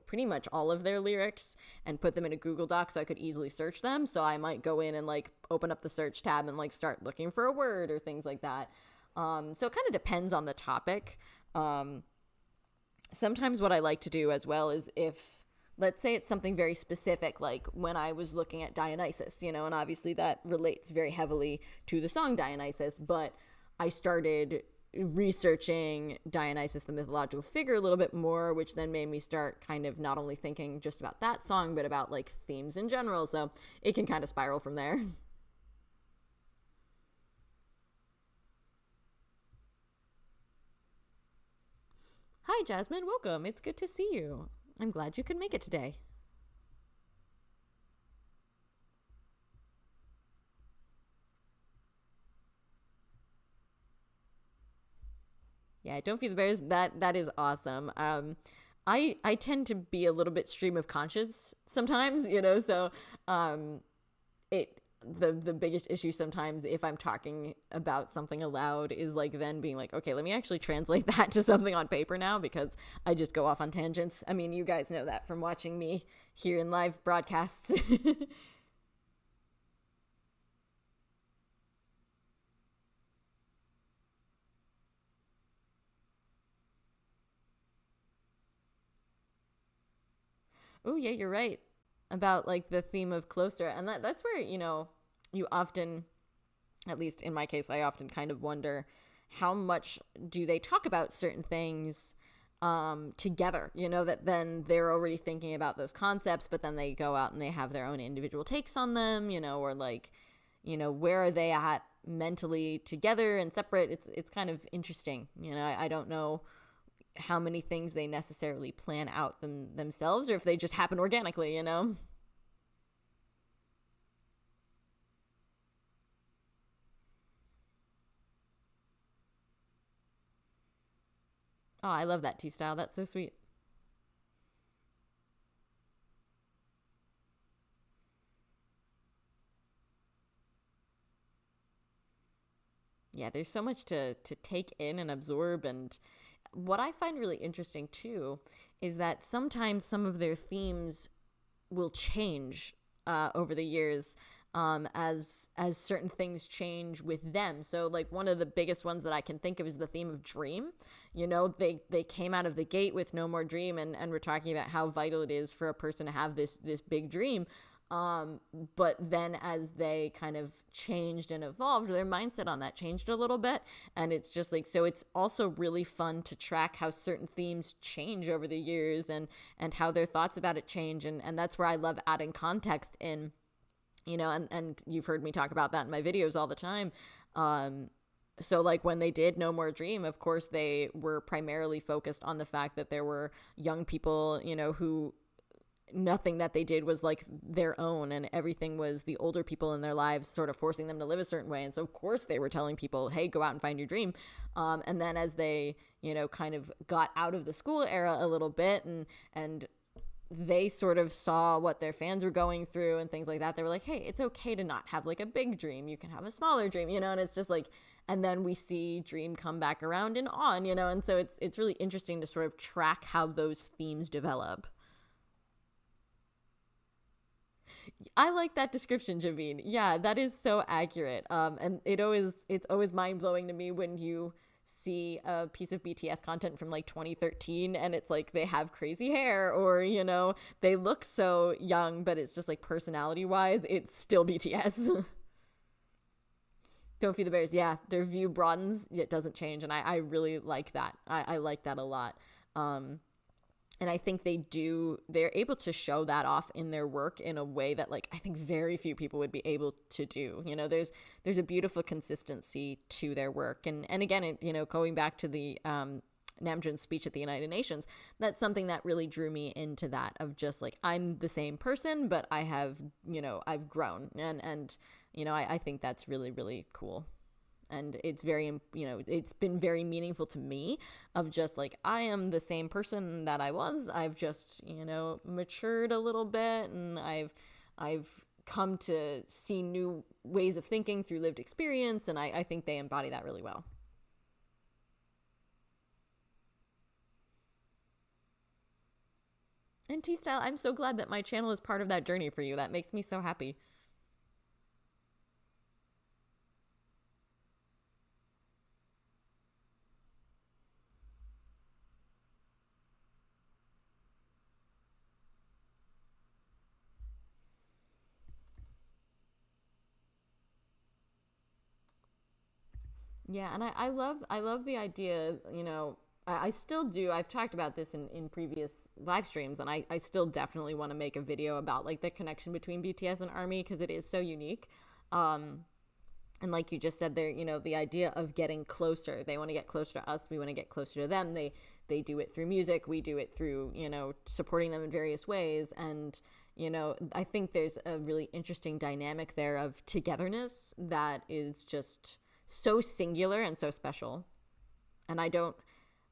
pretty much all of their lyrics and put them in a Google Doc so I could easily search them. So I might go in and like open up the search tab and like start looking for a word or things like that. So it kind of depends on the topic. Um, Sometimes what I like to do as well is if, let's say it's something very specific, like when I was looking at Dionysus, and obviously that relates very heavily to the song Dionysus, but I started researching Dionysus, the mythological figure, a little bit more, which then made me start kind of not only thinking just about that song, but about like themes in general. So it can kind of spiral from there. Hi, Jasmine. Welcome. It's good to see you. I'm glad you could make it today. Yeah, don't feed the bears. That is awesome. I tend to be a little bit stream of conscious sometimes, so um it the biggest issue sometimes if I'm talking about something aloud is like then being like, okay, let me actually translate that to something on paper now, because I just go off on tangents. I mean, you guys know that from watching me here in live broadcasts. Oh, yeah, you're right about like the theme of closer. And that's where, you often, at least in my case, I often kind of wonder how much do they talk about certain things together, that then they're already thinking about those concepts, but then they go out and they have their own individual takes on them, or like, where are they at mentally together and separate? It's kind of interesting. I don't know how many things they necessarily plan out themselves, or if they just happen organically. Oh, I love that T style. That's so sweet. Yeah, there's so much to take in and absorb. And what I find really interesting too is that sometimes some of their themes will change over the years, as certain things change with them. So like one of the biggest ones that I can think of is the theme of dream. They came out of the gate with No More Dream, and we're talking about how vital it is for a person to have this big dream. But then as they kind of changed and evolved, their mindset on that changed a little bit. And it's just like, so it's also really fun to track how certain themes change over the years, and how their thoughts about it change. And that's where I love adding context in, and you've heard me talk about that in my videos all the time. So like when they did No More Dream, of course, they were primarily focused on the fact that there were young people, who nothing that they did was like their own, and everything was the older people in their lives sort of forcing them to live a certain way. And so of course they were telling people, hey, go out and find your dream. And then as they kind of got out of the school era a little bit, and they sort of saw what their fans were going through and things like that, they were like, hey, it's okay to not have like a big dream, you can have a smaller dream, and it's just like, and then we see dream come back around and on, and so it's really interesting to sort of track how those themes develop. I like that description, Javine. Yeah, that is so accurate. And it's always mind blowing to me when you see a piece of BTS content from like 2013, and it's like they have crazy hair, or they look so young, but it's just like personality wise it's still BTS. Don't feed the bears. Yeah, their view broadens, it doesn't change, and I really like that. I like that a lot. And I think they're able to show that off in their work in a way that like I think very few people would be able to do. There's a beautiful consistency to their work. And again, going back to the Namjoon's speech at the United Nations, that's something that really drew me into that, of just like, I'm the same person, but I have, I've grown. And I think that's really, really cool. And it's very, it's been very meaningful to me, of just like, I am the same person that I was. I've just, matured a little bit, and I've come to see new ways of thinking through lived experience. And I think they embody that really well. And T-Style, I'm so glad that my channel is part of that journey for you. That makes me so happy. Yeah, and I love the idea, I still do. I've talked about this in previous live streams, and I still definitely want to make a video about like the connection between BTS and ARMY, because it is so unique. Um, and like you just said there, the idea of getting closer. They want to get closer to us. We want to get closer to them. They do it through music. We do it through, supporting them in various ways. And, I think there's a really interesting dynamic there of togetherness that is just so singular and so special. And I don't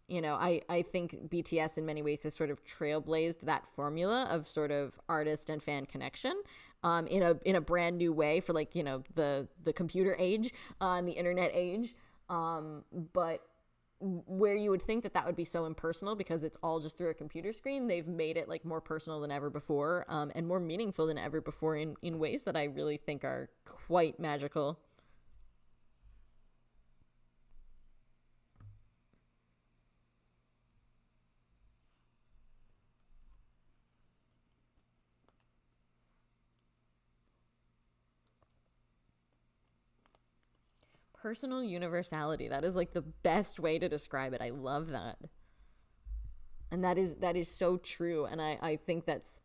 I think BTS in many ways has sort of trailblazed that formula of sort of artist and fan connection, in a brand new way for, like, the computer age, and the internet age. But where you would think that would be so impersonal because it's all just through a computer screen, they've made it like more personal than ever before, and more meaningful than ever before in ways that I really think are quite magical. Personal universality. That is like the best way to describe it. I love that. And that is so true. And I think that's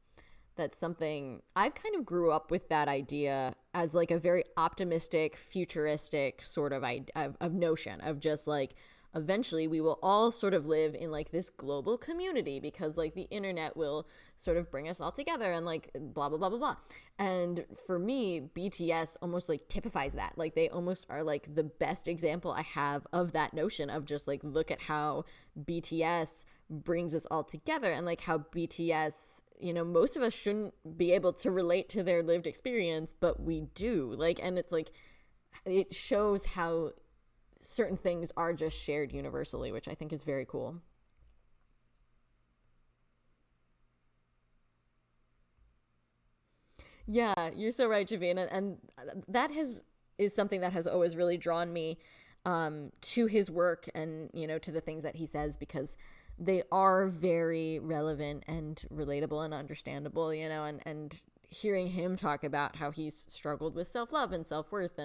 something I've kind of grew up with, that idea as like a very optimistic, futuristic sort of notion of just like, eventually we will all sort of live in like this global community because like the internet will sort of bring us all together and like blah blah blah blah blah. And for me, BTS almost like typifies that. Like they almost are like the best example I have of that notion of just like, look at how BTS brings us all together, and like how BTS, most of us shouldn't be able to relate to their lived experience, but we do. Like, and it's like, it shows how certain things are just shared universally, which I think is very cool. Yeah, you're so right, Javina, and that has is something that has always really drawn me, to his work, and to the things that he says, because they are very relevant and relatable and understandable, and hearing him talk about how he's struggled with self-love and self-worth,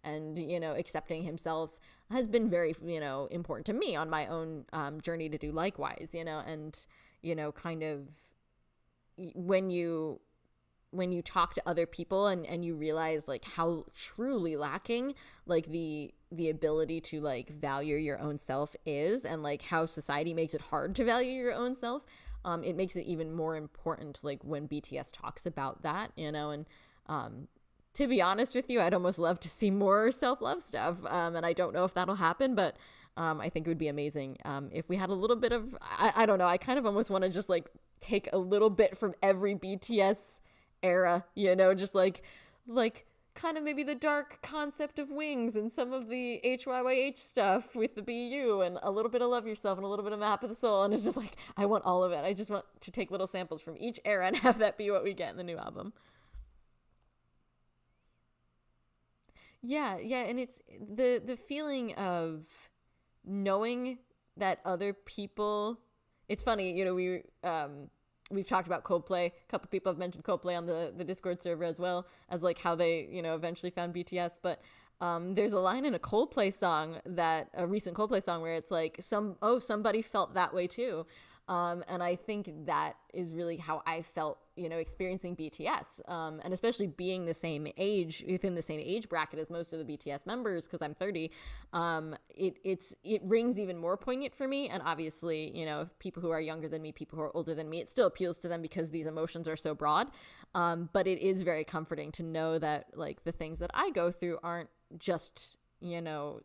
and accepting himself has been very, important to me on my own, journey to do likewise, and kind of, when you talk to other people, and you realize like how truly lacking like the ability to like value your own self is, and like how society makes it hard to value your own self, it makes it even more important like when BTS talks about that, and to be honest with you, I'd almost love to see more self-love stuff, and I don't know if that'll happen, but I think it would be amazing, if we had a little bit of, I don't know, I kind of almost want to just like take a little bit from every BTS era, just like kind of maybe the dark concept of wings, and some of the HYYH stuff with the BU, and a little bit of Love Yourself, and a little bit of Map of the Soul, and it's just like, I want all of it. I just want to take little samples from each era and have that be what we get in the new album. Yeah, and it's the feeling of knowing that other people. It's funny, we've talked about Coldplay. A couple people have mentioned Coldplay on the Discord server, as well as like how they, eventually found BTS. But there's a line in a recent Coldplay song, where it's like, somebody felt that way too. And I think that is really how I felt, experiencing BTS, and especially being within the same age bracket as most of the BTS members, because I'm 30. It rings even more poignant for me. And obviously, people who are younger than me, people who are older than me, it still appeals to them because these emotions are so broad. But it is very comforting to know that like the things that I go through aren't just,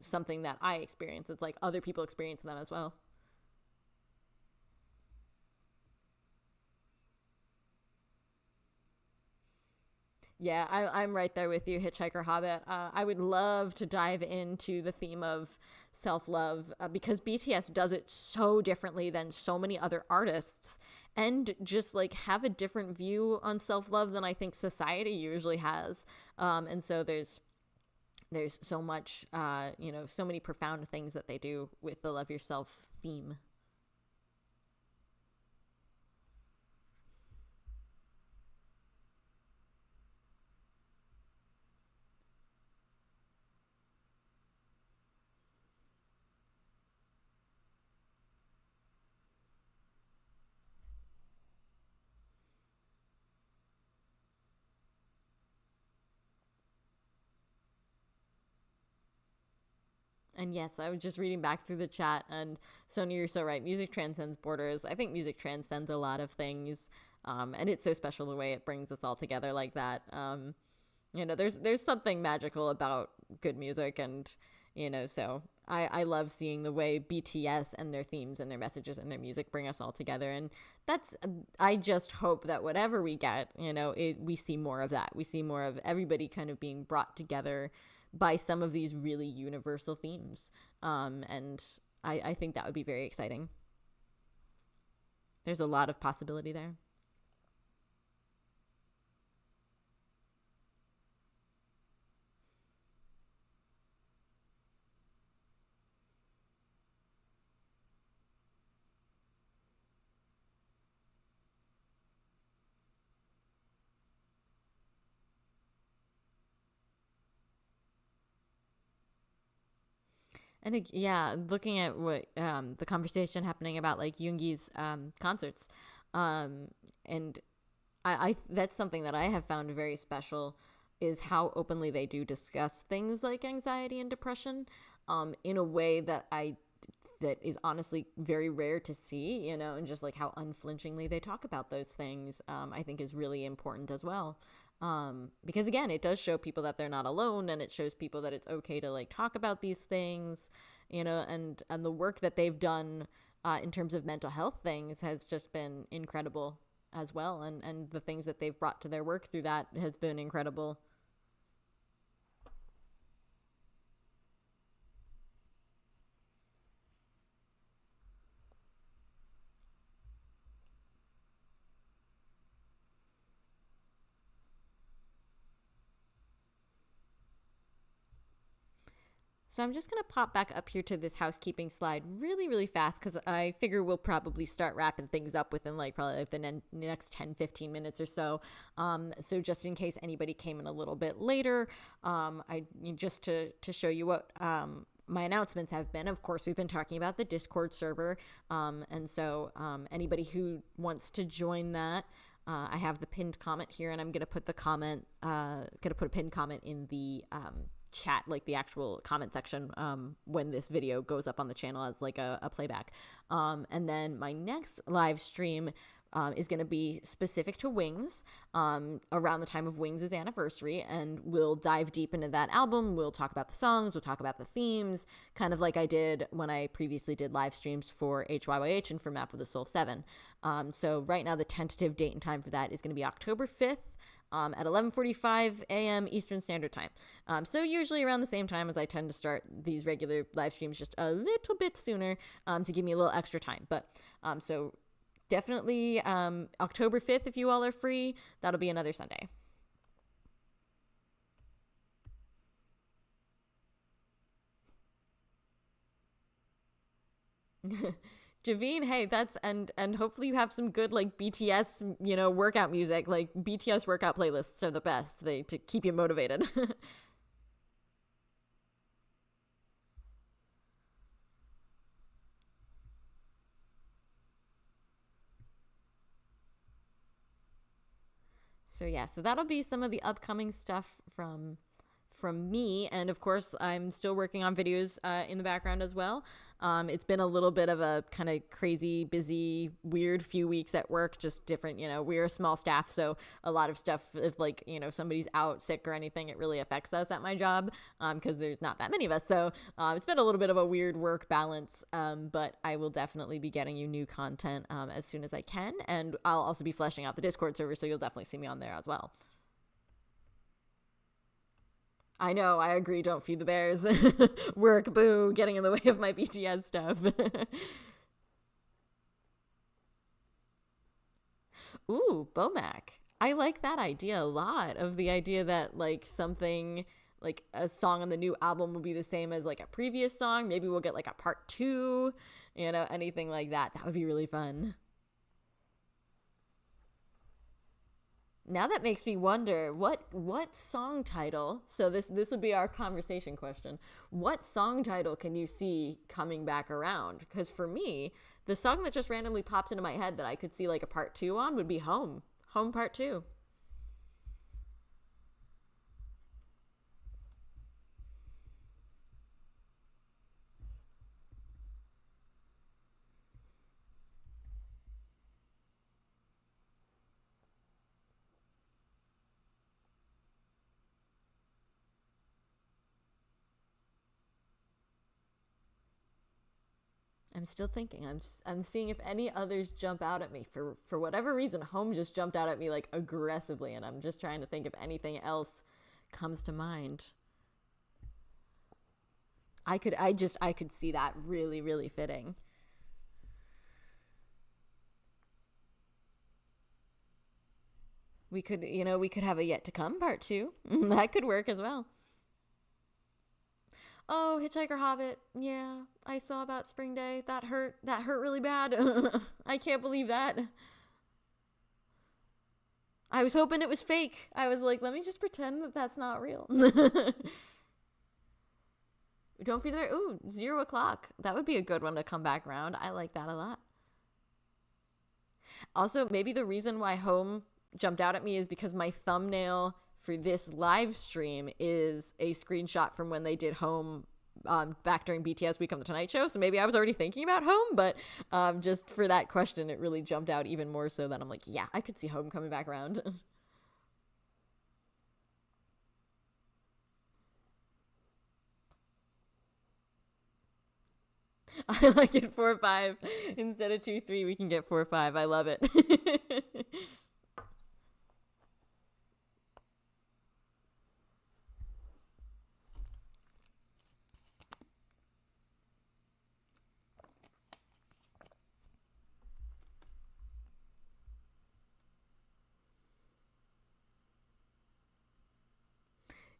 something that I experience. It's like other people experience them as well. Yeah, I'm right there with you, Hitchhiker Hobbit. I would love to dive into the theme of self love, because BTS does it so differently than so many other artists, and just like have a different view on self love than I think society usually has. And so there's so much, so many profound things that they do with the Love Yourself theme. And yes, I was just reading back through the chat, and Sonia, you're so right. Music transcends borders. I think music transcends a lot of things, and it's so special the way it brings us all together like that. There's something magical about good music, and so I love seeing the way BTS and their themes and their messages and their music bring us all together. And I just hope that whatever we get, we see more of that. We see more of everybody kind of being brought together by some of these really universal themes. And I think that would be very exciting. There's a lot of possibility there. And yeah, looking at what the conversation happening about like Yoongi's concerts, um, and I that's something that I have found very special is how openly they do discuss things like anxiety and depression, in a way that is honestly very rare to see, and just like how unflinchingly they talk about those things, I think is really important as well. Because again, it does show people that they're not alone, and it shows people that it's okay to like talk about these things, and the work that they've done in terms of mental health things has just been incredible as well, and the things that they've brought to their work through that has been incredible. So I'm just going to pop back up here to this housekeeping slide really, really fast because I figure we'll probably start wrapping things up within like probably like the next 10, 15 minutes or so. So just in case anybody came in a little bit later, I just to show you what my announcements have been. Of course, we've been talking about the Discord server. And so anybody who wants to join that, I have the pinned comment here, and I'm going to put a pinned comment in the chat, like the actual comment section, when this video goes up on the channel as like a playback. And then my next live stream is going to be specific to Wings, around the time of Wings' anniversary, and we'll dive deep into that album. We'll talk about the songs, we'll talk about the themes, kind of like I did when I previously did live streams for HYYH and for Map of the Soul 7. So right now the tentative date and time for that is going to be October 5th, at 11:45 a.m. Eastern Standard Time. So usually around the same time as I tend to start these regular live streams, just a little bit sooner, to give me a little extra time. But so definitely October 5th, if you all are free, that'll be another Sunday. Javine, hey, that's and hopefully you have some good like BTS, workout music. Like BTS workout playlists are the best. They to keep you motivated. So yeah, so that'll be some of the upcoming stuff from me, and of course I'm still working on videos in the background as well. It's been a little bit of a kind of crazy, busy, weird few weeks at work, just different, we're a small staff, so a lot of stuff, if like, somebody's out sick or anything, it really affects us at my job, because there's not that many of us. So it's been a little bit of a weird work balance, but I will definitely be getting you new content as soon as I can, and I'll also be fleshing out the Discord server, so you'll definitely see me on there as well. I know, I agree. Don't feed the bears. Work, boo, getting in the way of my BTS stuff. Ooh, Bomac. I like that idea a lot, of the idea that like something like a song on the new album will be the same as like a previous song. Maybe we'll get like a part two, anything like that. That would be really fun. Now that makes me wonder what song title. So this would be our conversation question. What song title can you see coming back around? Because for me, the song that just randomly popped into my head that I could see like a part two on would be Home. Home Part Two. I'm still thinking. I'm seeing if any others jump out at me. For whatever reason, home just jumped out at me like aggressively, and I'm just trying to think if anything else comes to mind. I could see that really, really fitting. We could have a yet to come part 2. That could work as well. Oh, Hitchhiker Hobbit. Yeah, I saw about Spring Day. That hurt. That hurt really bad. I can't believe that. I was hoping it was fake. I was like, let me just pretend that that's not real. Don't Feed the Bear. Ooh, 0 o'clock. That would be a good one to come back around. I like that a lot. Also, maybe the reason why Home jumped out at me is because my thumbnail for this live stream is a screenshot from when they did Home back during BTS Week on the Tonight Show. So maybe I was already thinking about Home, but just for that question, it really jumped out even more so that I'm like, yeah, I could see Home coming back around. I like it 4-5 instead of 2-3. We can get 4-5. I love it.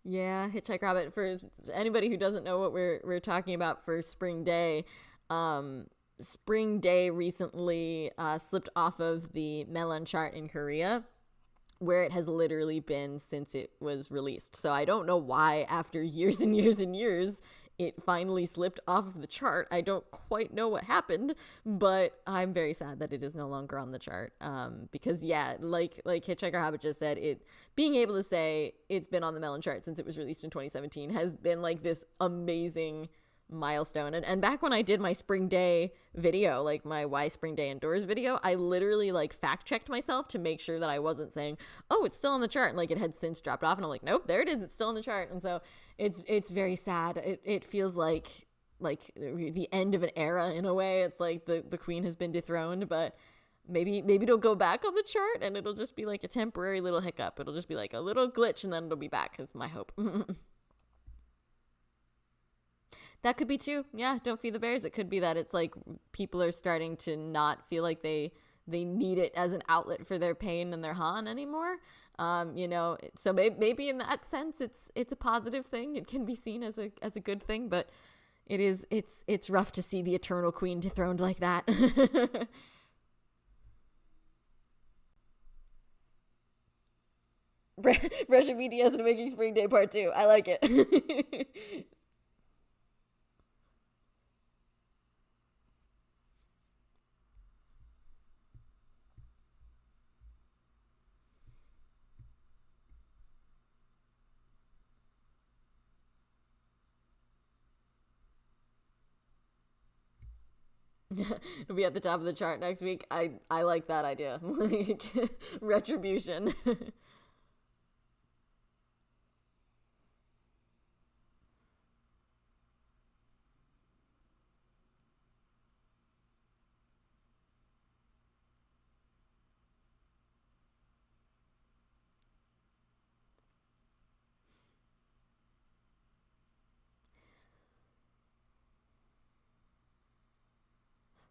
Yeah, Hitchhiker Rabbit. For anybody who doesn't know what we're talking about for Spring Day, Spring Day recently slipped off of the Melon chart in Korea, where it has literally been since it was released. So I don't know why, after years and years and years, it finally slipped off of the chart. I don't quite know what happened, but I'm very sad that it is no longer on the chart. Because yeah, like Hitchhiker Hobbit just said, it being able to say it's been on the Melon chart since it was released in 2017 has been like this amazing milestone. And back when I did my Spring Day video, like my Why Spring Day Indoors video, I literally like fact checked myself to make sure that I wasn't saying, oh, it's still on the chart, and like it had since dropped off, and I'm like, nope, there it is, it's still on the chart. And so it's very sad. It feels like the end of an era in a way. It's like the queen has been dethroned, but maybe it'll go back on the chart and it'll just be like a temporary little hiccup. It'll just be like a little glitch and then it'll be back, is my hope. That could be too. Yeah, Don't Feed the Bears. It could be that it's like people are starting to not feel like they need it as an outlet for their pain and their han anymore. So maybe in that sense it's a positive thing. It can be seen as a good thing, but it's rough to see the eternal queen dethroned like that. Russian BTS and Making Spring Day Part 2. I like it. It'll be at the top of the chart next week. I like that idea. Like retribution.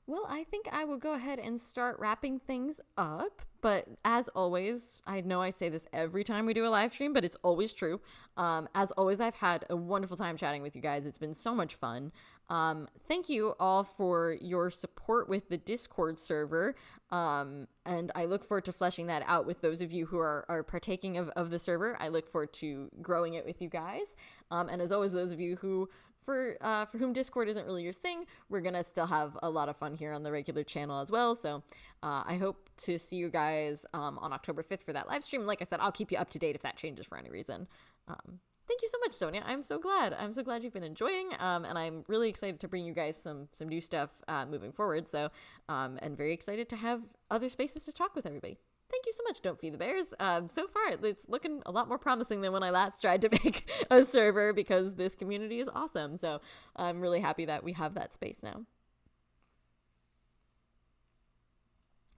Well, I think I will go ahead and start wrapping things up. But as always, I know I say this every time we do a live stream, but it's always true. As always, I've had a wonderful time chatting with you guys. It's been so much fun. Thank you all for your support with the Discord server. And I look forward to fleshing that out with those of you who are partaking of the server. I look forward to growing it with you guys. And as always, those of you who for whom Discord isn't really your thing, we're gonna still have a lot of fun here on the regular channel as well. So I hope to see you guys on October 5th for that live stream. Like I said, I'll keep you up to date if that changes for any reason. Thank you so much, Sonia. I'm so glad you've been enjoying, and I'm really excited to bring you guys some new stuff moving forward. So and very excited to have other spaces to talk with everybody. Thank you so much, Don't Feed the Bears. So far, it's looking a lot more promising than when I last tried to make a server, because this community is awesome. So I'm really happy that we have that space now.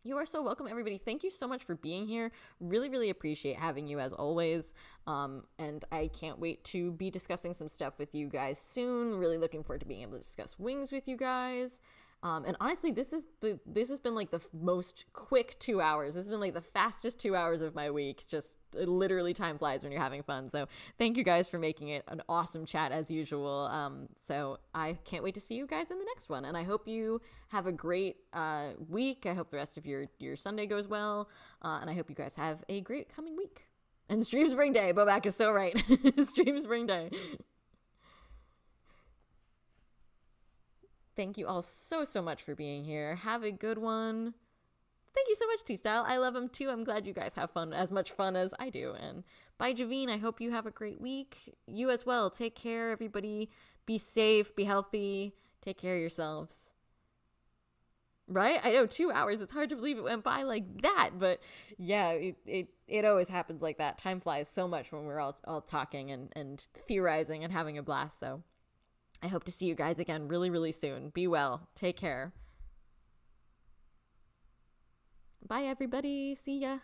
You are so welcome, everybody. Thank you so much for being here. Really, really appreciate having you as always. And I can't wait to be discussing some stuff with you guys soon. Really looking forward to being able to discuss wings with you guys. And honestly, this has been like the most quick 2 hours. This has been like the fastest 2 hours of my week. Just literally time flies when you're having fun. So thank you guys for making it an awesome chat as usual. So I can't wait to see you guys in the next one. And I hope you have a great week. I hope the rest of your Sunday goes well. And I hope you guys have a great coming week. And Stream Spring Day. Bobak is so right. Stream Spring Day. Thank you all so much for being here. Have a good one. Thank you so much, T-Style. I love him too. I'm glad you guys have fun, as much fun as I do. And bye, Javine. I hope you have a great week. You as well. Take care, everybody. Be safe. Be healthy. Take care of yourselves. Right? I know, 2 hours. It's hard to believe it went by like that. But yeah, it always happens like that. Time flies so much when we're all talking and theorizing and having a blast. So I hope to see you guys again really, really soon. Be well. Take care. Bye, everybody. See ya.